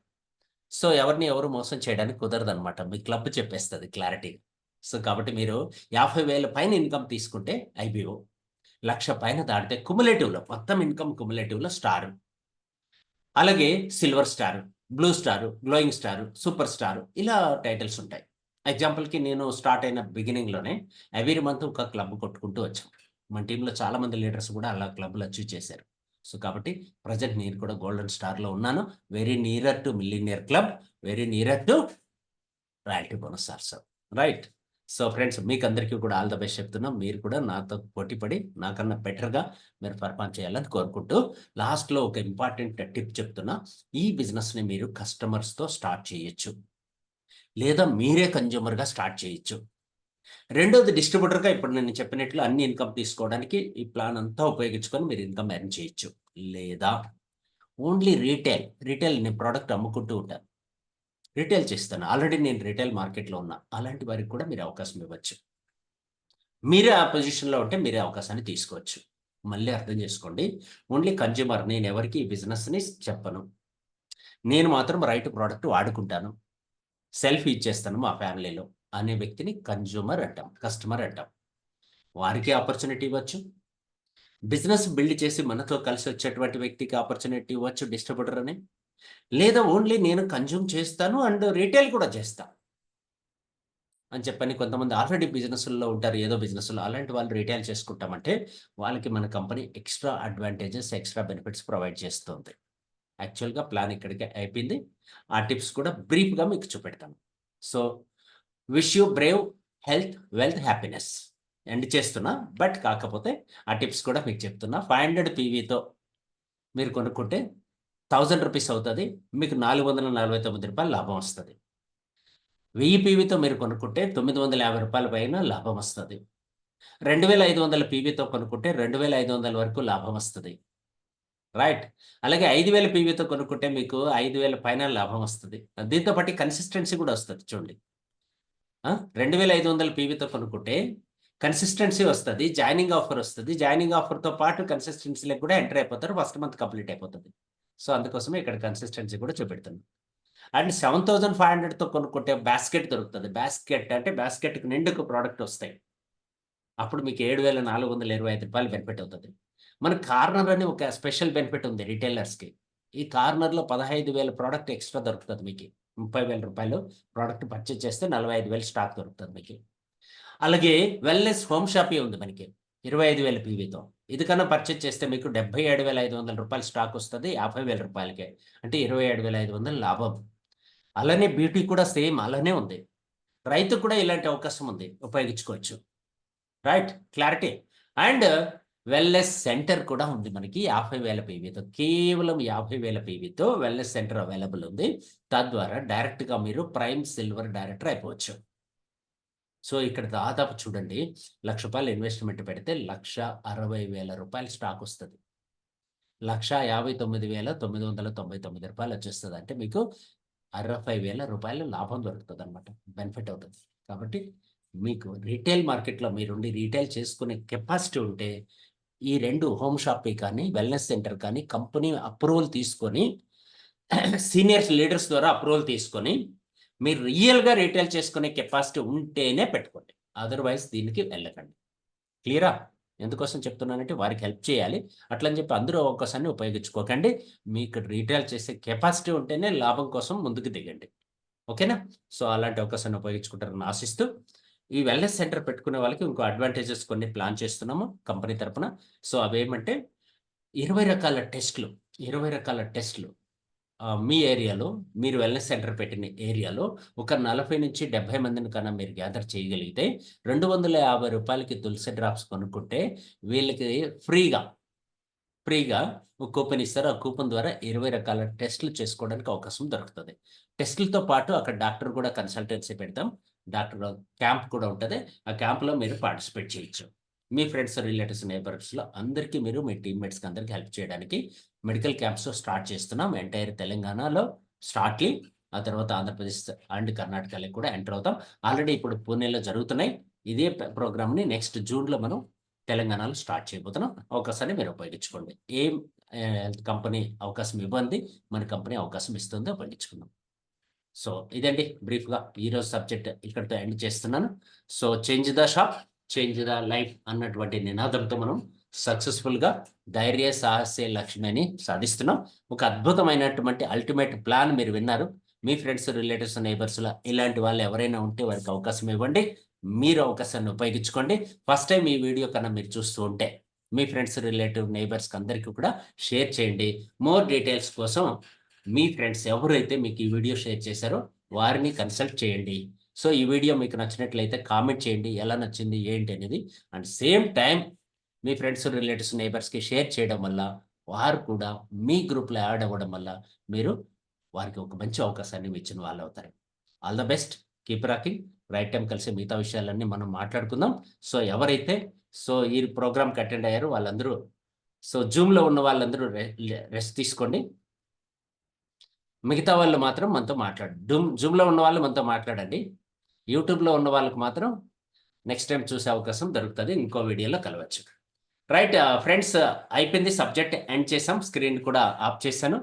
సో, ఎవరిని ఎవరు మోసం చేయడానికి కుదరదనమాట. మీ క్లబ్ చెప్పేస్తది క్లారిటీగా. సో, కాబట్టి మీరు 50,000 పైన ఇన్‌కమ్ తీసుకుంటే ఐబీఓ, 1,00,000 పైన దాటితే కుములేటివ్‌లో మొత్తం ఇన్‌కమ్ కుములేటివ్‌లో స్టార్. అలాగే silver star, blue star, glowing star, super star ఇలా టైటిల్స్ ఉంటాయి. ఎగ్జాంపుల్‌కి నేను స్టార్ట్ అయిన బిగినింగ్‌లోనే ఎవ్రీ మంత్ ఒక క్లబ్ కొట్టుకుంటూ వచ్చాం. మన టీమ్‌లో చాలా మంది లీడర్స్ కూడా అలా క్లబ్‌లు అచీవ్ చేశారు. సో, కాబట్టి ప్రెజెంట్ నేను కూడా గోల్డెన్ స్టార్‌లో ఉన్నాను. Very nearer to millionaire club, very nearer to royalty bonus also. Right. So, friends మీకందరికీ కూడా ఆల్ ద బెస్ట్ చెప్తున్నాం. మీరు కూడా నాతో పోటీ పడి నాకన్నా బెటర్‌గా మీరు పెర్ఫార్మ్ చేయాలని కోరుకుంటూ, లాస్ట్‌లో ఒక ఇంపార్టెంట్ టిప్ చెప్తున్నా. ఈ బిజినెస్‌ని మీరు కస్టమర్స్‌తో స్టార్ట్ చేయొచ్చు. లేదా మీరే కన్జ్యూమర్‌గా స్టార్ట్ చేయొచ్చు. రెండోది డిస్ట్రిబ్యూటర్‌గా ఇప్పుడు నేను చెప్పినట్లు అన్ని ఇన్‌కమ్ తీసుకోవడానికి ఈ ప్లాన్ అంతా ఉపయోగించుకొని మీరు ఇన్‌కమ్ ఎర్న్ చేయొచ్చు. లేదా ఓన్లీ రిటైల్ నేను ప్రొడక్ట్ అమ్ముకుంటూ ఉంటాను. రిటైల్ చేస్తాను. ఆల్రెడీ నేను రిటైల్ మార్కెట్‌లో ఉన్నా. అలాంటి వారికి కూడా మీరు అవకాశం ఇవ్వచ్చు. మీరే ఆ పొజిషన్‌లో ఉంటే మీరే అవకాశాన్ని తీసుకోవచ్చు. మళ్ళీ అర్థం చేసుకోండి. ఓన్లీ కన్జ్యూమర్ నేనెవరికీ ఈ బిజినెస్‌ని చెప్పను. నేను మాత్రం రైట్ ప్రొడక్ట్ వాడుకుంటాను. సెల్ఫ్ ఇచ్చేస్తాను మా ఫ్యామిలీలో అనే వ్యక్తిని కన్జ్యూమర్ అంటాం. కస్టమర్ అంటాం. వారికి ఆపర్చునిటీ ఇవ్వచ్చు. బిజినెస్ బిల్డ్ చేసి మనతో కలిసి వచ్చేటువంటి వ్యక్తికి ఆపర్చునిటీ ఇవ్వచ్చు డిస్ట్రిబ్యూటర్ అని. లేదా ఓన్లీ నేను కన్జ్యూమ్ చేస్తాను అండ్ రిటైల్ కూడా చేస్తా. అని చెప్పని కొంతమంది ఆల్రెడీ బిజినెస్‌ల్లో ఉంటారు. ఏదో బిజినెస్‌లో అలాంటి వాళ్ళు రిటైల్ చేసుకుంటామంటే, వాళ్ళకి మన company extra advantages, extra benefits provide చేస్తుంది. యాక్చువల్‌గా ప్లాన్ ఇక్కడికే అయిపోయింది. ఆ టిప్స్ కూడా బ్రీఫ్‌గా మీకు చూపెడతాను. So, wish you brave health, wealth, happiness. End చేస్తున్నా. బట్ కాకపోతే ఆ టిప్స్ కూడా మీకు చెప్తున్నా. 500 పీవీతో మీరు కొనుక్కుంటే రూ. 1000 అవుతది. మీకు రూ. 449 లాభం వస్తది. 1000 పీవీతో మీరు కొనుక్కుంటే రూ. 950 పైన లాభమొస్తది. 2500 పీవీతో కొనుక్కుంటే 2500 వరకు లాభమొస్తది. రైట్. అలాగే 5000 పీవీతో కొనుక్కుంటే మీకు 5000 పైన లాభమొస్తది. దీంతో పాటు కన్సిస్టెన్సీ కూడా వస్తది చూడండి. 2500 పీవీతో కొనుక్కుంటే కన్సిస్టెన్సీ వస్తది. జాయినింగ్ ఆఫర్ వస్తది. జాయినింగ్ ఆఫర్‌తో పాటు కన్సిస్టెన్సీ‌లోకి కూడా ఎంటర్ అయిపోతారు. ఫస్ట్ మంత్ కంప్లీట్ అయిపోతది. సో, అందుకోసమే ఇక్కడ కన్సిస్టెన్సీ కూడా చూపెడుతున్నా. అండ్ 7500తో కొనుక్కుంటే బాస్కెట్ దొరుకుతది. బాస్కెట్ అంటే బాస్కెట్‌కి నిండుకు ప్రొడక్ట్ వస్తాయి. అప్పుడు మీకు రూ. 7,425 బెనిఫిట్ అవుతది. మన కార్నర్ అని ఒక స్పెషల్ బెనిఫిట్ ఉంది రిటైలర్స్‌కి. ఈ కార్నర్‌లో 15,000 ప్రొడక్ట్ ఎక్స్‌ట్రా దొరుకుతది మీకి. రూ. 30,000 ప్రొడక్ట్ పర్చేజ్ చేస్తే 45,000 స్టాక్ దొరుకుతది మీకి. అలాగే వెల్‌నెస్ హోమ్ షాపీ ఉంది మనకి. 25,000 పీవీతో. ఇది కన్నా పర్చేజ్ చేస్తే మీకు రూ. 77,500 స్టాక్ వస్తది. రూ. 50,000కే. అంటే 27,500 లాభం. అలానే బ్యూటీ కూడా సేమ్ అలానే ఉంది. రైతుకు కూడా ఇలాంటి అవకాశం ఉంది. ఉపయోగించుకోవచ్చు. Right. Clarity. And wellness centre కూడా ఉంది మనకి 50,000 పీవీతో. కేవలం 50,000 పీవీతో వెల్‌నెస్ సెంటర్ అవైలబుల్ ఉంది. తద్వారా డైరెక్ట్‌గా మీరు ప్రైమ్ సిల్వర్ డైరెక్టర్ అయిపోవచ్చు. సో, ఇక్కడ దాదాపు చూడండి రూ. 1,00,000 ఇన్వెస్ట్‌మెంట్ పెడితే రూ. 1,60,000 స్టాక్ వస్తది. రూ. 1,59,999 వచ్చేస్తది. అంటే మీకు రూ. 60,000 లాభం దొరుకుతదనమాట. బెనిఫిట్ అవుతది. కాబట్టి మీకు రిటైల్ మార్కెట్‌లో మీరుండి రిటైల్ చేసుకునే కెపాసిటీ ఉంటే, ఈ 2 హోమ్ షాపీ కానీ, వెల్‌నెస్ సెంటర్ కానీ కంపెనీ అప్రూవల్ తీసుకొని సీనియర్స్ లీడర్స్ ద్వారా అప్రూవల్ తీసుకొని, మీరు రియల్‌గా రిటైల్ చేసుకునే కెపాసిటీ ఉంటేనే పెట్టుకోండి. అదర్‌వైజ్ దీనికి వెళ్ళకండి. క్లియరా? ఎందుకోసం చెప్తున్నానంటే వారికి హెల్ప్ చేయాలి. అట్లని చెప్పి అందరూ అవకాశాన్ని ఉపయోగించుకోకండి. మీకు రిటైల్ చేసే కెపాసిటీ ఉంటేనే లాభం కోసం ముందుకు దిగండి. ఓకేనా? సో, అలాంటి అవకాశాన్ని ఉపయోగించుకుంటారని ఆశిస్తూ, ఈ వెల్‌నెస్ సెంటర్ పెట్టుకునే వాళ్ళకి ఇంకో అడ్వాంటేజెస్ కొన్ని ప్లాన్ చేస్తున్నాము కంపెనీ తరపున. సో, అవేమంటే 20 రకాల టెస్ట్‌లు, 20 రకాల టెస్ట్‌లు మీ ఏరియాలో మీరు వెల్‌నెస్ సెంటర్ పెట్టిన ఏరియాలో ఒక 40-70 మందిని కన్నా మీరు గ్యాదర్ చేయగలిగితే రూ. 250కి తులసి డ్రాప్స్ కొనుక్కుంటే వీళ్ళకి ఫ్రీగా ఫ్రీగా ఒక కూపన్ ఇస్తారు. ఆ కూపన్ ద్వారా 20 రకాల టెస్టులు చేసుకోవడానికి అవకాశం దొరుకుతది. టెస్టులతో పాటు అక్కడ డాక్టర్ కూడా కన్సల్టెన్సీ పెడతాం. డాక్టర్ క్యాంప్ కూడా ఉంటది. ఆ క్యాంప్‌లో మీరు పార్టిసిపేట్ చేయొచ్చు. మీ ఫ్రెండ్స్, రిలేటివ్స్, నైబర్స్‌లో అందరికీ మీరు మీ టీమ్‌మేట్స్‌కి అందరికి హెల్ప్ చేయడానికి మెడికల్ క్యాంప్స్ స్టార్ట్ చేస్తున్నాం. ఎంటైర్ తెలంగాణలో స్టార్ట్‌లీ ఆ తర్వాత ఆంధ్రప్రదేశ్ అండ్ కర్ణాటకలో కూడా ఎంటర్ అవుతాం. ఆల్రెడీ ఇప్పుడు పూణేలో జరుగుతున్నాయి. ఇదే ప్రోగ్రామ్‌ని నెక్స్ట్ జూన్‌లో మనం తెలంగాణలో స్టార్ట్ చేయబోతున్నాం. అవకాశాన్ని మీరు ఉపయోగించుకోండి. ఏం హెల్త్ కంపెనీ అవకాశం ఇవ్వంది. మన కంపెనీ అవకాశం ఇస్తుంది. ఉపయోగించుకుందాం. సో, ఇదండి బ్రీఫ్‌గా ఈరోజు సబ్జెక్ట్ ఇక్కడితో ఎండ్ చేస్తున్నాను. So, change the shop, change the life అన్నటువంటి నినాదంతో మనం సక్సెస్‌ఫుల్‌గా ధైర్య, సాహసే లక్ష్మి అని సాధిస్తున్నాం. ఒక అద్భుతమైనటువంటి అల్టిమేట్ ప్లాన్ మీరు విన్నారు. మీ ఫ్రెండ్స్, రిలేటివ్స్, నైబర్స్‌లో ఇలాంటి వాళ్ళు ఎవరైనా ఉంటే వారికి అవకాశం ఇవ్వండి. మీరు అవకాశాన్ని ఉపయోగించుకోండి. ఫస్ట్ టైమ్ ఈ వీడియో కన్నా మీరు చూస్తూ ఉంటే మీ ఫ్రెండ్స్, రిలేటివ్, నైబర్స్‌కి అందరికి కూడా షేర్ చేయండి. మోర్ డీటెయిల్స్ కోసం మీ ఫ్రెండ్స్ ఎవరైతే మీకు ఈ వీడియో షేర్ చేశారో వారిని కన్సల్ట్ చేయండి. సో, ఈ వీడియో మీకు నచ్చినట్లయితే కామెంట్ చేయండి. ఎలా నచ్చింది? ఏంటి అనేది? అండ్ సేమ్ టైమ్ మీ ఫ్రెండ్స్, రిలేటివ్స్, నైబర్స్‌కి షేర్ చేయడం వల్ల వారు కూడా మీ గ్రూప్‌లో యాడ్ అవ్వడం వల్ల మీరు వారికి ఒక మంచి అవకాశాన్ని ఇచ్చిన వాళ్ళవుతారు. All the best. Keep rocking. Right time కలిసి మిగతా విషయాలన్నీ మనం మాట్లాడుకుందాం. సో, ఎవరైతే ఈ ప్రోగ్రామ్‌కి అటెండ్ అయ్యారో వాళ్ళందరూ జూమ్‌లో ఉన్న వాళ్ళందరూ రెస్ట్ తీసుకోండి. మిగతా వాళ్ళు మాత్రం మనతో జూమ్‌లో ఉన్న వాళ్ళు మనతో మాట్లాడండి. యూట్యూబ్‌లో ఉన్న వాళ్ళకి మాత్రం నెక్స్ట్ టైమ్ చూసే అవకాశం దొరుకుతది. ఇంకో వీడియోలో కలవచ్చు. రైట్ ఫ్రెండ్స్, అయిపోయింది. సబ్జెక్ట్ ఎండ్ చేసాం. స్క్రీన్ కూడా ఆఫ్ చేశాను.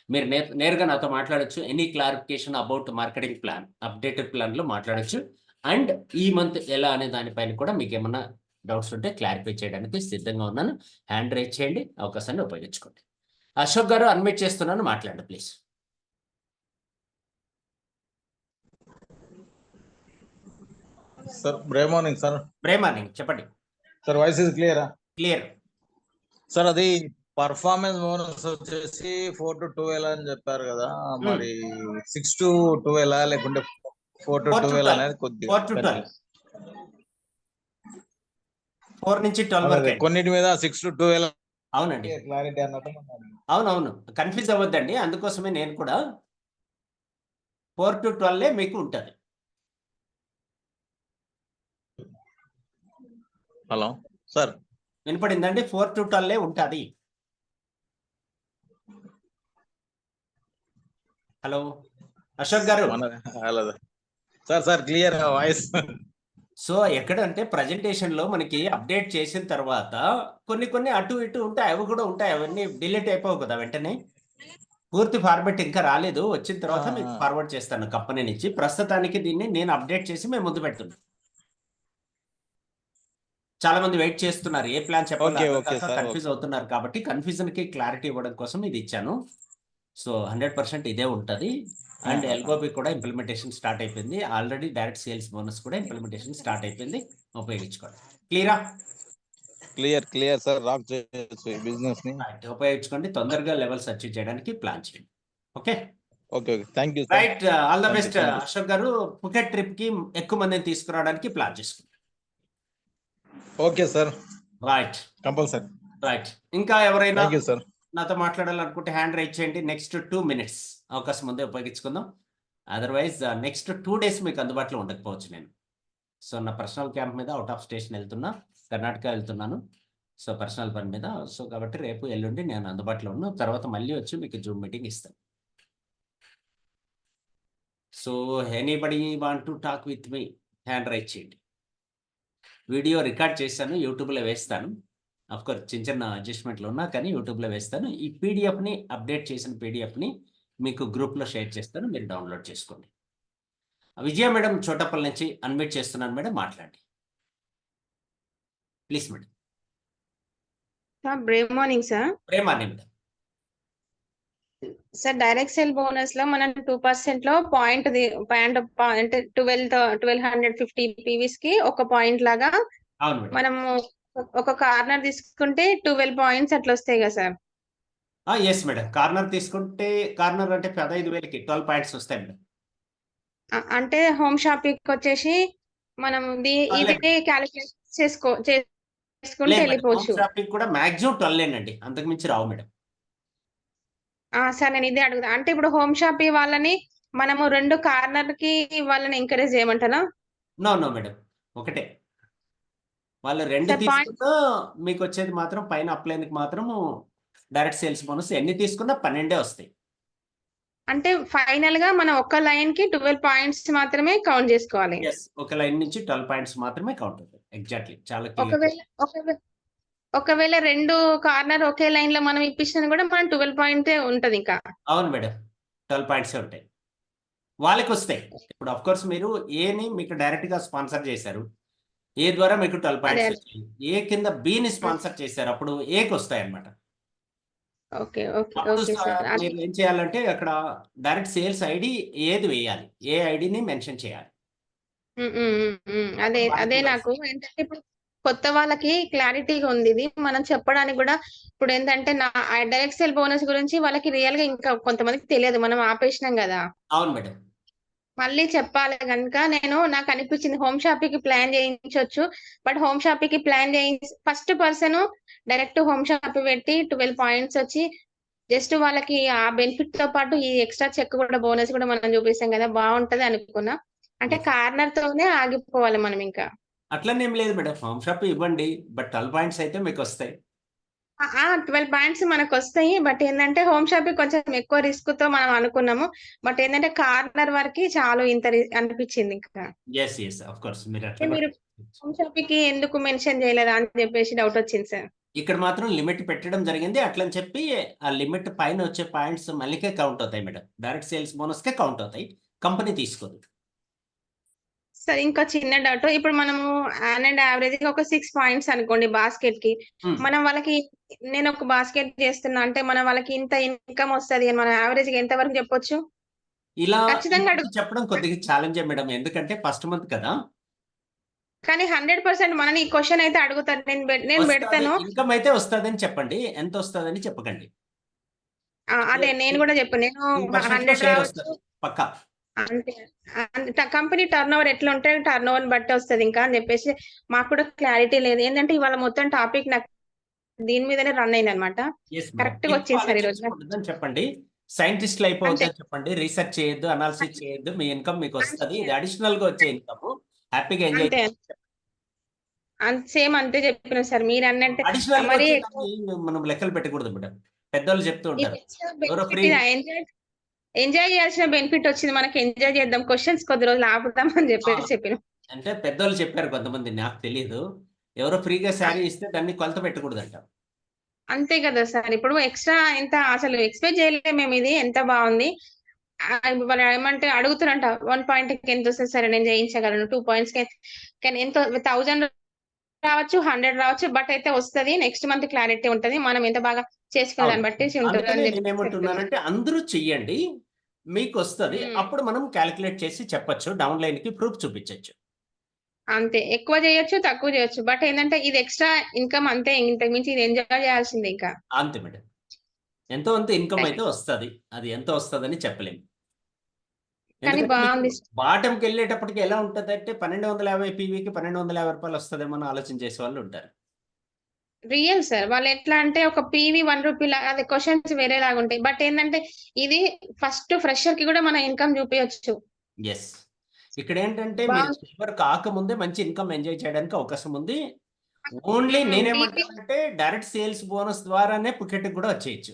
మీరు నేరుగా నాతో మాట్లాడొచ్చు. Any clarification about marketing plan, updated ప్లాన్‌లో మాట్లాడొచ్చు. అండ్ ఈ మంత్ ఎలా అనే దానిపైన కూడా మీకేమన్నా డౌట్స్ ఉంటే క్లారిఫై చేయడానికి సిద్ధంగా ఉన్నాను. హ్యాండ్ రైజ్ చేయండి. అవకాశాన్ని ఉపయోగించుకోండి. అశోక్ గారు అన్మ్యూట్ చేస్తున్నాను. మాట్లాడండి please. Sir brave morning sir. Brave morning చెప్పండి. సార్ వాయిస్ ఇస్ క్లియరా? క్లియర్. సార్ అది పర్ఫార్మెన్స్ బోనస్ వచ్చేసి 4 to 12 అని చెప్పారు కదా, మరి 6 to 12 లేకుంటే 4 to 12 అనేది కొద్దిగా 4 to 12. 4 నుంచి 12 అదే వరకే. కొన్నిటి మీద 6 to 12 అవునండి. క్లారిటీ అన్నట్టు. అవునవును. కన్‌ఫ్యూజ్ అవ్వద్దండి. అందుకోసమే నేను కూడా 4 to 12 మీకు ఉంటది. Hello sir, వినపడిందండి? 4 to 12 ఉంటది. Hello Ashok garu. Hello sir clear voice. So, ఎక్కడంటే ప్రెజెంటేషన్‌లో మనకి అప్డేట్ చేసిన తర్వాత కొన్ని అటు ఇటు ఉంటాయి. అవి కూడా ఉంటాయి. అవన్నీ డిలీట్ అయిపోవు కదా వెంటనే. పూర్తి ఫార్మాట్ ఇంకా రాలేదు. వచ్చిన తర్వాత మీకు ఫార్వర్డ్ చేస్తాను కంపెనీ నుంచి. ప్రస్తుతానికి దీన్ని నేను అప్డేట్ చేసి మేము ముందు పెడుతున్నాం. చాలా మంది వెయిట్ చేస్తున్నారు. ఏ ప్లాన్ చెప్పాలో అర్థం కాక కన్‌ఫ్యూజ్ అవుతున్నారు కాబట్టి కన్‌ఫ్యూజన్‌కి క్లారిటీ ఇవ్వడం కోసం ఇది ఇచ్చాను. సో, 100% ఇదే ఉంటది. అండ్ ఎల్ఓపి కూడా ఇంప్లిమెంటేషన్ స్టార్ట్ అయిపోయింది. ఆల్రెడీ డైరెక్ట్ సేల్స్ బోనస్ కూడా ఇంప్లిమెంటేషన్ స్టార్ట్ అయిపోయింది. ఉపయోగించుకోండి. క్లియరా? Clear sir. రాక్ చేయొచ్చు ఈ బిజినెస్ ని. రైట్. ఉపయోగించుకోండి. తొందరగా లెవెల్స్ అచీవ్ చేయడానికి ప్లాన్ చేయండి. Okay. Okay thank you sir. Right. All the best Ashok garu. Phuket ట్రిప్‌కి ఎక్కువ మందిని తీసుకురావడానికి ప్లాన్ చేసుకోండి. Okay sir. Right. Compulsory. Right. ఇంకా ఎవరైనా థాంక్యూ సార్. నాతో మాట్లాడాలనుకుంటే హ్యాండ్ రైజ్ చేయండి. నెక్స్ట్ 2 మినిట్స్ అవకాశం ఉందే ఉపయోగించుకుందాం. అదర్‌వైజ్ నెక్స్ట్ 2 డేస్ మీకు అందుబాటులో ఉండకపోవచ్చు నేను. సో, నా పర్సనల్ క్యాంప్ మీద ఔట్ ఆఫ్ స్టేషన్ వెళ్తున్నా. కర్ణాటక వెళ్తున్నాను. సో, పర్సనల్ పని మీద. సో, కాబట్టి రేపు, ఎల్లుండి నేను అందుబాటులో ఉన్నాను. తర్వాత మళ్ళీ వచ్చి మీకు జూమ్ మీటింగ్ ఇస్తాను. So, anybody want to talk with me? Hand raise చేయండి. వీడియో రికార్డ్ చేశాను. యూట్యూబ్‌లో వేస్తాను. ఆఫ్‌కోర్స్ చిన్న అడ్జస్ట్‌మెంట్‌లు ఉన్నా కానీ యూట్యూబ్‌లో వేస్తాను. ఈ పీడీఎఫ్‌ని అప్డేట్ చేసిన పీడీఎఫ్‌ని మీకు గ్రూప్‌లో షేర్ చేస్తాను. మీరు డౌన్‌లోడ్ చేసుకోండి. విజయ మేడం చోటపల్లి నుంచి అన్మ్యూట్ చేస్తున్నాను మేడం. మాట్లాడండి. Please madam. Sir brave morning sir. Brave morning madam. Sir direct sale bonus లో మనం 2% లో పాయింట్ అంటే 1250 పీవీస్ కి ఒక పాయింట్ లాగా అవును మేడం. మనము ఒక కార్నర్ తీసుకుంటే 12 పాయింట్స్ అట్లా వస్తాయి కదా సార్? Yes madam. కార్నర్ తీసుకుంటే కార్నర్ అంటే 15,000కి 12 పాయింట్స్ వస్తాయి మేడం. అంటే హోమ్ షాపింగ్ వచ్చేసి మనం ఇదే క్యాలిక్యులేట్ చేసుకుంటే లేదు మేడం, హోమ్ వెళ్ళిపోవచ్చు. షాపింగ్ కూడా మాక్సిమం 12 అండి, అంతకు మించి రావు మేడం. సార్ నేను ఇదే అడుగుతా. అంటే ఇప్పుడు హోమ్ షాపింగ్ వాళ్ళని మనము 2 కార్నర్‌కి వాళ్ళని ఎంకరేజ్ చేయమంటారా? నో నో మేడం, ఒకటే. వాళ్ళు 2 సార్ పాయింట్స్ తీసుకున్నా మీకు వచ్చేది మాత్రం పైన అప్లైన్కి మాత్రం డైరెక్ట్ సేల్స్ బోనస్ ఎన్ని తీసుకున్నా 12 వస్తాయి. అంటే ఫైనల్‌గా మనం ఒక్క లైన్‌కి 12 పాయింట్స్ మాత్రమే కౌంట్ చేసుకోవాలి. ఎస్, ఒక లైన్ నుంచి 12 పాయింట్స్ మాత్రమే కౌంట్ అవుతాయి. ఎగ్జాక్ట్లీ, చాలా క్లియర్. ఒకవేళ 2 కార్నర్ ఒకే లైన్‌లో మనం ఇప్పించినా కూడా మనం 12 పాయింటే ఉంటది ఇంకా. అవును మేడం, 12 పాయింట్సే ఉంటాయి. వాళ్ళకి వస్తాయి. ఇప్పుడు ఆఫ్ కోర్స్ మీరు ఏని మీకు డైరెక్ట్ గా స్పాన్సర్ చేశారు, ఏ ద్వారా మీకు 12 అదే. పాయింట్స్ వచ్చాయి. ఏ కింద బిని స్పాన్సర్ చేశారు, అప్పుడు ఏకి వస్తాయి అన్నమాట. ఓకే. ఓకే. అప్పుడు ఓకే సార్. అది మీరు ఏం చేయాలంటే అక్కడ డైరెక్ట్ సేల్స్ ఐడి ఏది వేయాలి, ఏ ఐడిని మెన్షన్ చేయాలి. హ్మ్. హ్మ్. హ్మ్. హ్మ్. అదే వాళ్ళకి అదే కూడా నాకు ఏంటంటే ఇప్పుడు కొత్త వాళ్ళకి క్లారిటీగా ఉంది ఇది. మనం చెప్పడానికి గూడా ఇప్పుడేంటంటే డైరెక్ట్ సేల్ బోనస్ గురించి వాళ్ళకి రియల్‌గా ఇంకా కొంతమందికి తెలియదు. మనం ఆపేసినాం గదా! అవును మేడం. మళ్ళీ చెప్పాలి గనుక నాకనిపించింది హోమ్ షాపింగ్‌కి ప్లాన్ చేయించొచ్చు. బట్ హోమ్ షాపింగ్‌కి plan first person direct home shop పెట్టి 12 పాయింట్స్ వచ్చి జస్ట్ వాళ్ళకి ఆ బెనిఫిట్‌తో పాటు ఈ ఎక్స్‌ట్రా చెక్ గూడా బోనస్ గూడా మనం చూపిస్తాం గదా! బావుంటది అనుకున్నా. అంటే Yes. కార్నర్‌తోనే ఆగిపోవాలి మనమింకా. అట్లనేం లేదు మేడం, హోమ్ షాప్ ఇవ్వండి, బట్ 12 పాయింట్స్ అయితే మీకు వస్తాయి. 12 పాయింట్స్ మనకొస్తాయి. బట్ ఏందంటే హోమ్ షాపింగ్ కొంచెం ఎక్కువ రిస్క్‌తో మనం అనుకున్నాము. బట్ ఏందంటే కార్నర్ వరకి చాలు ఇంత అనిపించింది ఇంకా. ఎస్ ఎస్, ఆఫ్ కోర్స్ మీరు అంటే అట్లా కూడా మీరు చేసుకోవచ్చు. హోమ్ షాపింగ్‌కి ఎందుకు మెన్షన్ చేయలేదా అని చెప్పేసి డౌటొచ్చింది సార్. ఇక్కడ మాత్రం లిమిట్ పెట్టడం జరిగింది. అట్లని చెప్పి ఆ లిమిట్ పైన వచ్చే పాయింట్స్ మళ్ళీకే కౌంట్ అవుతాయి మేడం. డైరెక్ట్ సేల్స్ బోనస్కే కౌంట్ అవుతాయి, కంపెనీ తీసుకోదు. సరే ఇంకా చిన్న డౌట్. ఇప్పుడు మనము ఆన్ అండ్ యావరేజ్‌గా ఒక 6 పాయింట్స్ అనుకోండి బాస్కెట్‌కి. Hmm. మనం వాళ్ళకి నేను ఒక బాస్కెట్ చేస్తున్నా అంటే మనం వాళ్ళకి ఇంత ఇన్‌కమ్ వస్తది అని మనం యావరేజ్‌గా ఎంత వరకు చెప్పొచ్చు? ఇలా ఖచ్చితంగా ఇంటికి చెప్పడం కొద్దిగా ఛాలెంజే మేడం, ఎందుకంటే ఫస్ట్ మంత్ కదా. కానీ 100% మనని ఈ క్వెషన్ అయితే అడుగుతారు. నేను వస్తుంది, పెడతాను. ఇన్కమ్ అయితే వస్తుందని చెప్పండి, ఎంత వస్తుందని చెప్పకండి. అదే నేను కూడా చెప్పాను. నేను 2% 100 షేర్ రావచ్చు. వస్తుంది పక్కా. అంతే. కంపెనీ టర్నోవర్ ఎట్లుంటే టర్నోవర్‌ని బట్టి వస్తదింకా అని జెప్పేసి మాకు కూడా క్లారిటీ లేదు. ఏందంటే ఇవాళ మొత్తం టాపిక్ నాకు దీని మీదనే రన్ అయిందనమాట. ఎస్ మేడం, కరెక్ట్‌గా ఎక్కువ వచ్చింది సార్ ఈరోజు. ఆలోచించకూడదని చెప్పండి. సైంటిస్టులు అంతే. అయిపోవద్దని చెప్పండి, రీసెర్చ్ చేయొద్దు, అనాలిసిస్ చేయొద్దు, మీ ఇన్కమ్ మీకు వస్తుంది, అంతే. ఇది అడిషనల్ గా వచ్చే ఇన్కమ్, హ్యాపీగా ఎంజాయ్. అంతే. సేమ్ అంతే చెప్పిన సార్. మీరన్నట్టే అడిషనల్ గా మరీ ఎక్కువ వచ్చేదాన్ని మనం లెక్కలు పెట్టకూడదు మేడం. పెద్దోళ్ళు చెప్తూ ఉంటారు, ఇదొచ్చిన ఎవరో బెనిఫిట్ ఫ్రీ. ఇది ఎంజాయ్ చేయాల్సిన బెనిఫిట్ వచ్చింది. మనకి ఎంజాయ్ చేద్దాం. క్వెషన్స్ కొద్ది రోజులు ఆపుదాం అని జెప్పేసి చెప్పినాం. అంటే పెద్దోళ్ళు చెప్పారు కొంతమంది, నాకు తెలియదు. ఎవరో ఫ్రీగా శారీ ఇస్తే దాన్ని కొలత పెట్టకూడదంట. అంతే కదా సార్. ఇప్పుడు ఎక్స్‌ట్రా ఎంత అసలు ఎక్స్‌పెక్ట్ చేయలేదు మేమిది. ఎంత బావుంది. వాళ్ళు ఏమంటే అడుగుతురంట 1 పాయింట్‌కి ఎంతొస్తది సరే నేను చేయించగలను. 2 పాయింట్స్‌కి కానీ ఎంతో 1000 రావచ్చు, 100 రావచ్చు. బట్ అయితే వస్తది. నెక్స్ట్ మంత్ క్లారిటీ ఉంటది. మనం ఎంత బాగా చేసుకునే అవును, దాన్ని బట్టేసి అందుకనే ఉంటదని చెప్పేసి చెప్తున్నా. నేనేమంటున్నానంటే అందరూ చెయ్యండి, మీకు వస్తుంది, హ్మ్. అప్పుడు మనం క్యాలిక్యులేట్ చేసి చెప్పొచ్చు, డౌన్ లైన్ కి ప్రూఫ్ చూపించొచ్చు. అంతే. ఎక్కువ చేయొచ్చు, తక్కువ చేయొచ్చు. బట్ ఏందంటే ఇది ఎక్స్‌ట్రా ఇన్‌కమ్ అంతే. ఇంతకు మించి ఇది ఎంజాయ్ చేయాల్సిందే ఇంకా. అంతే మేడం, ఎంతో అంత ఇన్కమ్ థాంక్ అయితే వస్తుంది, అది ఎంత వస్తుందని చెప్పలేము. కానీ ఎందుకంటే మీకు బావుంది. బాటంకి వెళ్ళేటప్పటికి ఎలా ఉంటుందంటే 1250 పీవీకి 1250 రూపాయలు వస్తుందేమో అని ఆలోచన చేసే వాళ్ళు ఉంటారు. Real sir. వాళ్ళెట్లా అంటే ఒక పీవీ ₹1 అదే క్వెషన్స్ వేరేలాగుంటాయి. బట్ ఏందంటే ఇది ఫస్ట్ ఫ్రెషర్‌కి గూడా మనం ఇన్‌కమ్ చూపియొచ్చు. ఎస్, ఇక్కడ ఏంటంటే బా మీరు సిల్వర్ కాకముందే మంచి ఇన్కమ్ ఎంజాయ్ చేయడానికి అవకాశం ఉంది. ఓన్లీ డీపీ నేనేమంటానంటే డైరెక్ట్ సేల్స్ బోనస్ ద్వారానే పుకెట్కి కూడా వచ్చేయచ్చు.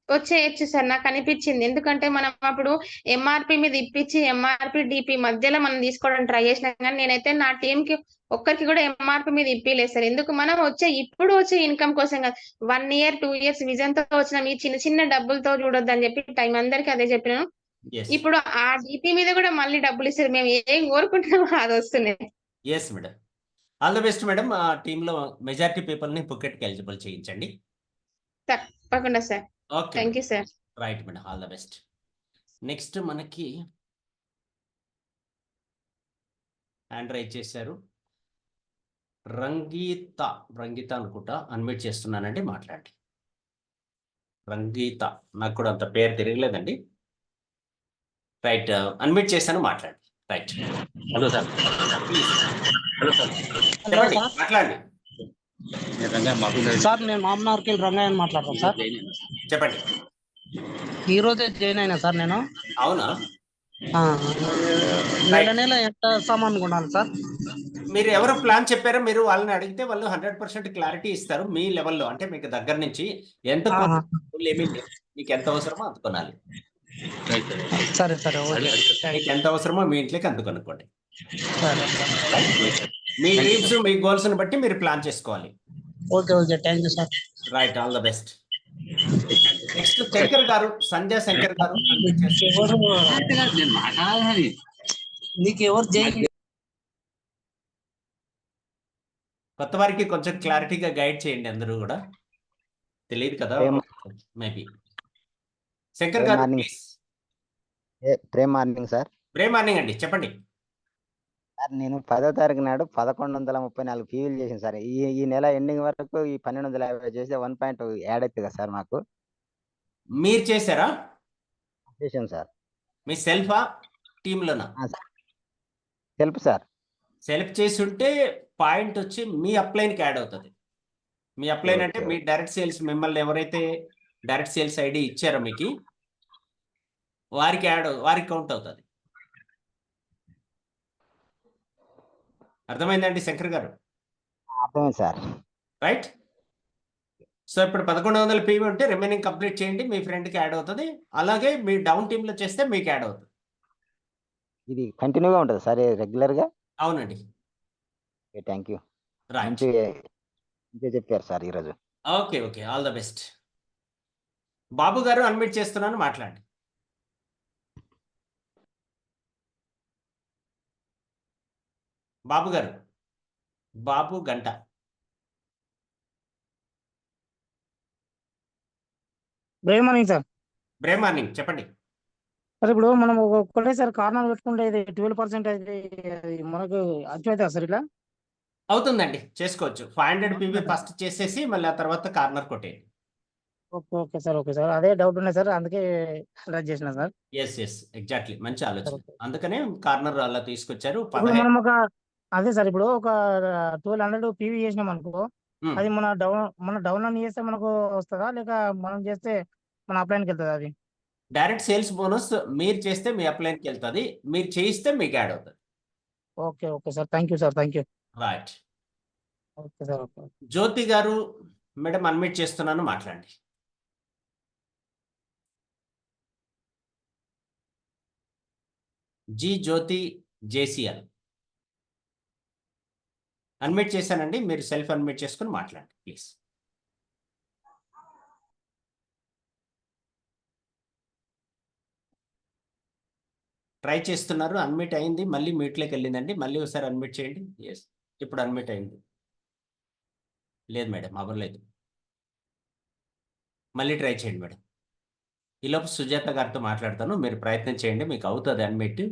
వచ్చేయొచ్చు సార్. నాకనిపిచ్చింది. ఎందుకంటే మనం అప్పుడు ఎంఆర్‌పీ మీద ఇప్పిచ్చి ఎంఆర్‌పీ, డీపీ మధ్యలో మనం తీసుకోవడానికి ట్రై చేసినాం గానీ నేనైతే నా టీమ్‌కి ఒక్కరికి గూడా ఎంఆర్‌పీ మీద ఇప్పియలేదు సార్. ఎందుకు మనం ఇప్పుడు వచ్చే ఇన్‌కమ్ కోసం కాదు. 1 ఇయర్, 2 ఇయర్స్ విజన్‌తో వచ్చిన ఈ చిన్న చిన్న డబ్బులతో చూడొద్దని చెప్పి టైం అందరికి అదే చెప్పినాను. ఎస్ ఇప్పుడు ఆ డీపీ మీద గూడా మళ్ళీ డబ్బులిస్తారు. మేము ఏం కోరుకుంటున్నామో అదొస్తున్నాయి. Yes madam, all the best madam. ఆ టీంలో మెజారిటీ పీపుల్ని పుకెట్కి ఎలిజిబుల్ చేయించండి. తప్పకుండా sir. Okay thank madam, you sir. Right madam, all the best. Next మనకి హ్యాండ్ రైజ్ చేశారు రంగీత. రంగీత అనుకుంటా, అన్మ్యూట్ చేస్తున్నానండి, మాట్లాడండి. రంగీత, నాకు కూడా అంత పేరు తిరగలేదండి. రైట్, అన్మ్యూట్ చేశాను, మాట్లాడండి. Right, hello sir. Please hello sir. చెప్పండి, మాట్లాడండి. సార్ నేను మామనార్కి రంగయ్య మాట్లాడతాను సార్. చెప్పండి. ఈ రోజే జాయిన్ అయినా సార్ నేను. అవునా? ఆ, నెల నెల ఎంత సామాన్ కొనాలి సార్? మీరు ఎవరు ప్లాన్ చెప్పారో మీరు వాళ్ళని అడిగితే వాళ్ళు 100% క్లారిటీ ఇస్తారు మీ లెవెల్లో. అంటే మీకు దగ్గర నుంచి ఎంత ఆహా. మీకు ఎంత అవసరమో అంత కొనాలి. సరే సరే ఓకే. మీకు ఎంత అవసరమో మీ ఇంట్లోకి అంత కొనుక్కోండి. సరే మీ డ్రీమ్స్ మీ గోల్స్ బట్టి మీరు ప్లాన్ చేసుకోవాలి. Okay okay, thank you sir. Right, all the best. Next Shankar గారు, సంజయ్ శంకర్ గారు. నీకు ఎవరు జై కొత్త వారికి కొంచెం క్లారిటీగా గైడ్ చేయండి. అందరూ కూడా తెలియదు కదా మేబీ. శంకర్ గారు ప్లీజ్. ప్రేమ్ మార్నింగ్ సార్. ప్రేమ్ మార్నింగ్ అండి, చెప్పండి. సార్ నేను 10వ తారీఖు నాడు 1134 పీవీలు చేసాను సార్. ఈ నెల ఎండింగ్ వరకు ఈ 1250 చేస్తే 1 పాయింట్ యాడ్ అవుతుంది కదా సార్ మాకు? మీరు చేశారా? చేసాను సార్. మీ సెల్ఫా టీంలోనా? Self sir. సెలెక్ట్ చేసి ఉంటే పాయింట్ వచ్చి మీ అప్లైన్కి యాడ్ అవుతుంది. మీ అప్లైన్ అంటే మీ డైరెక్ట్ సేల్స్, మిమ్మల్ని ఎవరైతే డైరెక్ట్ సేల్స్ ఐడి ఇచ్చారో మీకు, వారికి కౌంట్ అవుతుంది. అర్థమైందండి శంకర్ గారు? అర్థమైంది సార్. రైట్. సో ఇప్పుడు 1100 పీవీ ఉంటే రిమైనింగ్ కంప్లీట్ చేయండి, మీ ఫ్రెండ్కి యాడ్ అవుతుంది. అలాగే మీ డౌన్ టీంలో చేస్తే మీకు యాడ్ అవుతుంది. ఇది కంటిన్యూగా ఉంటుంది సార్ రెగ్యులర్గా? అవునండి. Thank you. రైట్, మంచిగా చెప్పారు సార్ ఈరోజు. Okay okay, all the best. Babu గారు అన్మిట్ చేస్తున్నాను, మాట్లాడండి. బాబు గారు, బాబు గంట. Break morning sir. Break morning, చెప్పండి. సార్ ఇప్పుడు మనం ఒకటేసారి కార్నర్ పెట్టుకుంటే ఇది 12% అయితే మనకు అచీవ్ అవుతుంది సార్ ఇలా? అవుతుందండి, చేసుకోవచ్చు. 500 పీవీ ఫస్ట్ చేసేసి మళ్ళీ ఆ తర్వాత కార్నర్ కొట్టేయండి. Okay okay sir, okay sir. అదే డౌట్ ఉన్నాయి సార్, అందుకే రద్దు చేసిన సార్. ఎస్ ఎగ్జాక్ట్లీ, మంచి ఆలోచన. అందుకనే కార్నర్ అలా తీసుకొచ్చారు. ఇప్పుడు మనం అదే సార్, ఇప్పుడు ఒక 1200 పీవీ చేసినాం అనుకో, అది మన డౌన్లోడ్ చేస్తే మనకు వస్తుందా, లేక మనం చేస్తే మన అప్లైన్కి వెళ్తుందా? అది డైరెక్ట్ సేల్స్ బోనస్ మీరు చేస్తే మీ అప్లైన్కి వెళ్తుంది, మీరు చేయిస్తే మీకు యాడ్ అవుతుంది. Okay okay sir, thank you sir, thank you. Right. Okay sir, okay. Jyothi గారు మేడం అన్మిట్ చేస్తున్నాను, మాట్లాడండి. జి జ్యోతి జేసీఎల్ అన్మిట్ చేశానండి, మీరు సెల్ఫ్ అన్మిట్ చేసుకుని మాట్లాడండి ప్లీజ్. ట్రై చేస్తున్నారు, అన్మిట్ అయింది, మళ్ళీ మ్యూట్లోకి వెళ్ళిందండి. మళ్ళీ ఒకసారి అన్మిట్ చేయండి. ఎస్, ఇప్పుడు అన్మిట్ అయింది. లేదు మేడం, అవ్వలేదు. మళ్ళీ ట్రై చేయండి మేడం. ఈలోపు సుజాత గారితో మాట్లాడతాను, మీరు ప్రయత్నం చేయండి, మీకు అవుతుంది అన్మిట్.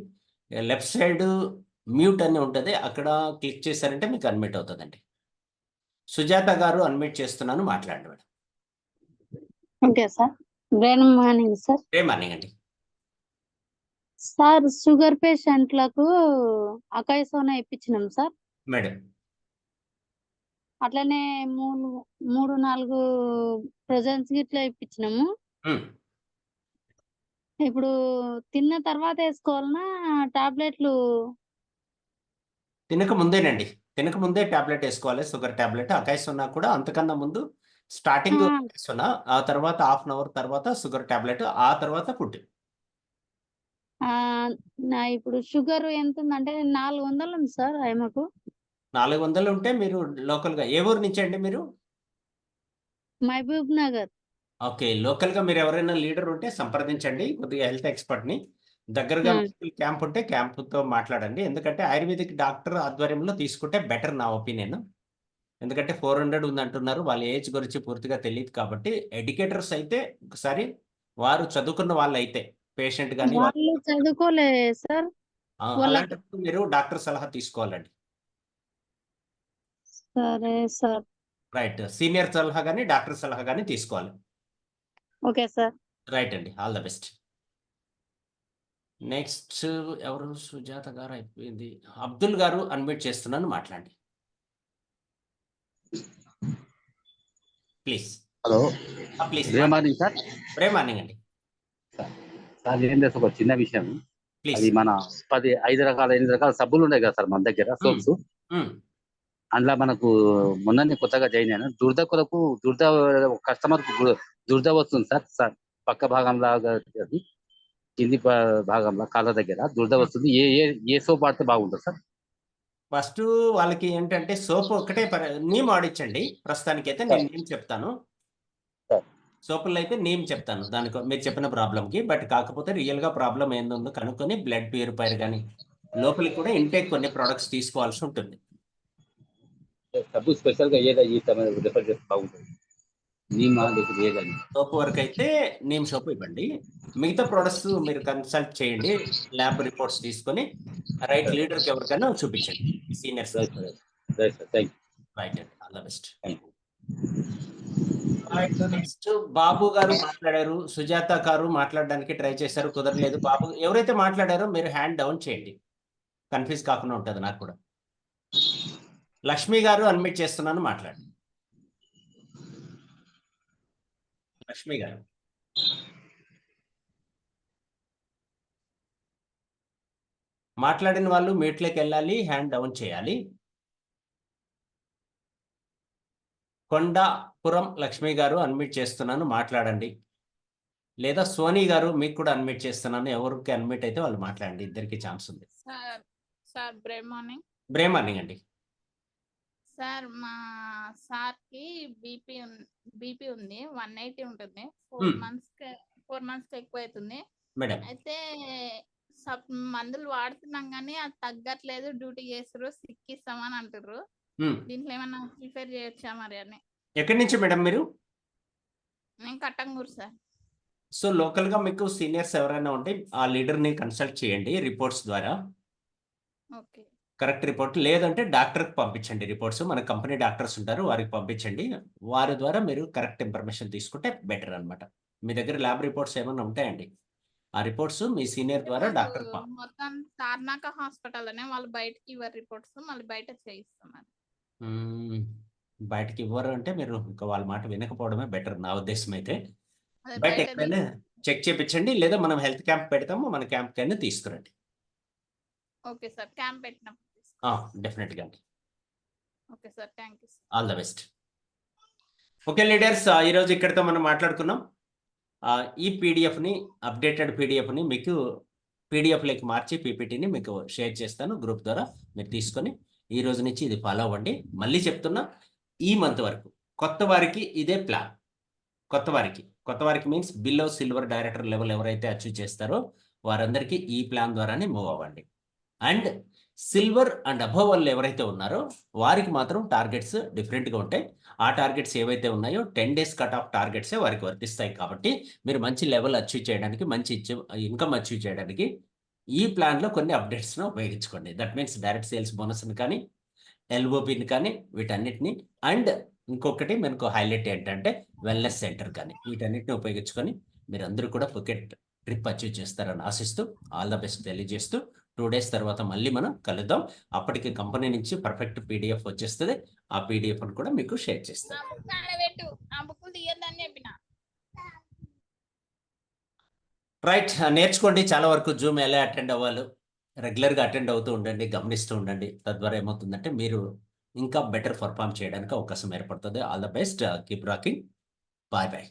లెఫ్ట్ సైడ్ మ్యూట్ అని ఉంటుంది, అక్కడ క్లిక్ చేశారంటే మీకు అన్మిట్ అవుతుందండి. సుజాత గారు అన్మిట్ చేస్తున్నాను, మాట్లాడండి madam. Okay sir. Good morning sir. Good morning అండి. సార్ షుగర్ పేషెంట్లకు అకాయసోనా ఇప్పించినాం సార్. మేడం అట్లనే 3-4 ప్రజెంట్స్ ఇట్లా ఇప్పించినాము. ఇప్పుడు తిన్న తర్వాత వేసుకోవాలన్నా టాబ్లెట్లు? తినక ముందేనండి, తినక ముందే టాబ్లెట్ వేసుకోవాలి, షుగర్ టాబ్లెట్. అకాయసోనా కూడా అంతకన్నా ముందు స్టార్టింగ్ అకాయసోనా, ఆ తర్వాత హాఫ్ అన్ అవర్ తర్వాత షుగర్ టాబ్లెట్, ఆ తర్వాత ఫుడ్. నా ఇప్పుడు షుగర్ ఎంత ఉందంటే 400 ఉంది సార్ ఆయనకు. 400 ఉంటే మీరు లోకల్గా ఏ ఊరు నుంచి అండి మీరు? మహబూబ్ నగర్. ఓకే, లోకల్గా మీరు ఎవరైనా లీడర్ ఉంటే సంప్రదించండి, కొద్దిగా హెల్త్ ఎక్స్పర్ట్ని. దగ్గరగా క్యాంప్ ఉంటే క్యాంప్తో మాట్లాడండి, ఎందుకంటే ఆయుర్వేదిక్ డాక్టర్ ఆధ్వర్యంలో తీసుకుంటే బెటర్ నా ఒపీనియన్. ఎందుకంటే 400 ఉంది అంటున్నారు, వాళ్ళ ఏజ్ గురించి పూర్తిగా తెలియదు కాబట్టి. ఎడ్యుకేటర్స్ అయితే ఒకసారి వారు చదువుకున్న వాళ్ళు అయితే పేషెంట్ కానీ వాళ్ళు చదువుకోలే సార్. అలాంటప్పుడు మీరు డాక్టర్ సలహా తీసుకోవాలండి. సరే సార్. రైట్, సీనియర్ సలహా కానీ డాక్టర్ సలహా కానీ తీసుకోవాలి. Okay sir. రైట్ అండి, ఆల్ ద బెస్ట్. నెక్స్ట్ ఎవరు? సుజాత గారు అయిపోయింది. అబ్దుల్ గారు అన్మిట్ చేస్తున్నాను, మాట్లాడండి. Please hello please good morning sir. Very morning అండి. సార్ ఏం లేదు, ఒక చిన్న విషయం. ప్లీజ్. అది మన 8 రకాల సబ్బులు ఉన్నాయి కదా సార్ మన దగ్గర, సోప్స్. అందులో మనకు మొన్ననే కొత్తగా జాయిన్ అయినా దురద కస్టమర్ దురద వస్తుంది సార్. పక్క భాగంలో అది కింది భాగంలో కాళ్ళ దగ్గర దురద వస్తుంది. ఏ సోప్ వాడితే బాగుంటుంది సార్? ఫస్ట్ వాళ్ళకి ఏంటంటే సోప్ ఒకటే నీమ్ ఆడించండి. ప్రస్తుతానికి అయితే నేను నీమ్ చెప్తాను. సోపుల్లో అయితే నేమ్ చెప్తాను దానికి మీరు చెప్పిన ప్రాబ్లంకి. బట్ కాకపోతే రియల్గా ప్రాబ్లం ఏందో కనుక్కొని బ్లడ్ ప్యూరిఫైర్ కానీ లోపలికి కూడా ఇంటేక్ కొన్ని ప్రోడక్ట్స్ తీసుకోవాల్సి ఉంటుంది. సబ్బు స్పెషల్గా ఏది రిఫర్ చేస్తే బాగుంటుంది? నీమా లేకపోతే ఏదని? సోప్ వరకు అయితే నేమ్ సోప్ ఇవ్వండి. మిగతా ప్రోడక్ట్స్ మీరు కన్సల్ట్ చేయండి. ల్యాబ్ రిపోర్ట్స్ తీసుకొని రైట్ లీడర్కి ఎవరికైనా చూపించండి. Seniors. Right sir, thank you. Right అండి, all the best. Thank you. Next Babu గారు మాట్లాడారు, సుజాత గారు మాట్లాడడానికి ట్రై చేశారు, కుదరలేదు. బాబు ఎవరైతే మాట్లాడారో మీరు హ్యాండ్ డౌన్ చేయండి, కన్ఫ్యూజ్ కాకుండా ఉంటుంది నాకు కూడా. లక్ష్మి గారు అన్మిట్ చేస్తున్నాను, మాట్లాడండి. లక్ష్మి గారు మాట్లాడిన వాళ్ళు మీట్లోకి వెళ్ళాలి, హ్యాండ్ డౌన్ చేయాలి. కొండాపురం లక్ష్మి గారు అన్మిట్ చేస్తున్నాను, మాట్లాడండి. లేదా సోనీ గారు మీకు కూడా అన్మిట్ చేస్తున్నాను, ఎవరికి అన్మిట్ అయితే వాళ్ళు మాట్లాడండి. ఇద్దరికి ఛాన్స్ ఉంది. Sir break morning. Break morning అండి. సార్ మా సార్కి బీపీ ఉంది, 180 ఉంటుంది. 4 మంత్స్ ఎక్కువ అవుతుంది మేడం. అయితే మందులు వాడుతున్నాం కానీ అది తగ్గట్లేదు, డ్యూటీ చేస్తారు, సిక్ ఇస్తామని అంటారు. దీంట్లో ఏమన్నా ప్రిఫర్ చేయొచ్చా మరి అని? ఎక్కడి నుంచి మేడం మీరు? నేను కట్టంగూరు సార్. సో లోకల్ గా మీకు సీనియర్స్ ఎవరైనా ఉంటే ఆ లీడర్ ని కన్సల్ట్ చేయండి రిపోర్ట్స్ ద్వారా. ఓకే. కరెక్ట్ రిపోర్ట్ లేదంటే డాక్టర్కి పంపించండి రిపోర్ట్స్. మన కంపెనీ డాక్టర్స్ ఉంటారు, వారికి పంపించండి. వారి ద్వారా మీరు కరెక్ట్ ఇన్ఫర్మేషన్ తీసుకుంటే బెటర్ అన్నమాట. మీ దగ్గర ల్యాబ్ రిపోర్ట్స్ ఏమైనా ఉంటాయండి, ఆ రిపోర్ట్స్ మీ సీనియర్ ద్వారా డాక్టర్ మొత్తం తార్నాక హాస్పిటల్ అనే వాళ్ళు బయటకి ఇవ్వరు రిపోర్ట్స్, మళ్ళీ బయట చేయిస్తున్నారు. బయటకి ఇవ్వరు అంటే మీరు ఇంకా వాళ్ళ మాట వినకపోవడమే బెటర్ నా ఉద్దేశం అయితే. బయట ఎక్కడైనా చెక్ చేయించండి, లేదా మనం హెల్త్ క్యాంప్ పెడతాము, మన క్యాంప్ కైనా తీసుకురండి. ఓకే సార్, క్యాంప్ పెట్టినప్పుడు డెఫినెట్గా అండి. Okay sir, thank you. All the best. Okay leaders, ఈరోజు ఇక్కడితో మనం మాట్లాడుకున్నాం. ఈ పీడిఎఫ్ని అప్డేటెడ్ పీడిఎఫ్ని మీకు పీడిఎఫ్లోకి మార్చి పీపీటీని మీకు షేర్ చేస్తాను గ్రూప్ ద్వారా. మీరు తీసుకొని ఈ రోజు నుంచి ఇది ఫాలో అవ్వండి. మళ్ళీ చెప్తున్నా, ఈ మంత్ వరకు కొత్త వారికి ఇదే ప్లాన్. కొత్త వారికి means below silver director level ఎవరైతే అచీవ్ చేస్తారో వారందరికీ ఈ ప్లాన్ ద్వారానే మూవ్ అవ్వండి. అండ్ సిల్వర్ అండ్ అబవ్ వాళ్ళు ఎవరైతే ఉన్నారో వారికి మాత్రం టార్గెట్స్ డిఫరెంట్గా ఉంటాయి. ఆ టార్గెట్స్ ఏవైతే ఉన్నాయో 10 days కట్ ఆఫ్ టార్గెట్సే వారికి వర్తిస్తాయి. కాబట్టి మీరు మంచి లెవెల్ అచీవ్ చేయడానికి, మంచి ఇన్కమ్ అచీవ్ చేయడానికి ఈ ప్లాన్లో కొన్ని అప్డేట్స్ను ఉపయోగించుకోండి. దట్ మీన్స్ డైరెక్ట్ సేల్స్ బోనస్ని కానీ, ఎల్ఓపిని కానీ, వీటన్నిటిని. అండ్ ఇంకొకటి మనకు హైలైట్ ఏంటంటే వెల్నెస్ సెంటర్ కానీ, వీటన్నిటిని ఉపయోగించుకొని మీరందరూ కూడా ఫుకెట్ ట్రిప్ అచీవ్ చేస్తారని ఆశిస్తూ ఆల్ ద బెస్ట్ తెలియజేస్తూ 2 days తర్వాత మళ్ళీ మనం కలుద్దాం. అప్పటికి కంపెనీ నుంచి పర్ఫెక్ట్ పీడిఎఫ్ వచ్చేస్తుంది. ఆ పీడిఎఫ్ కూడా మీకు షేర్ చేస్తాను. రైట్, నేర్చుకోండి చాలా వరకు. జూమ్ ఎలా అటెండ్ అవ్వాలి, రెగ్యులర్గా అటెండ్ అవుతూ ఉండండి, గమనిస్తూ ఉండండి. తద్వారా ఏమవుతుందంటే మీరు ఇంకా బెటర్ పర్ఫామ్ చేయడానికి అవకాశం ఏర్పడుతుంది. All the best, keep rocking, bye bye.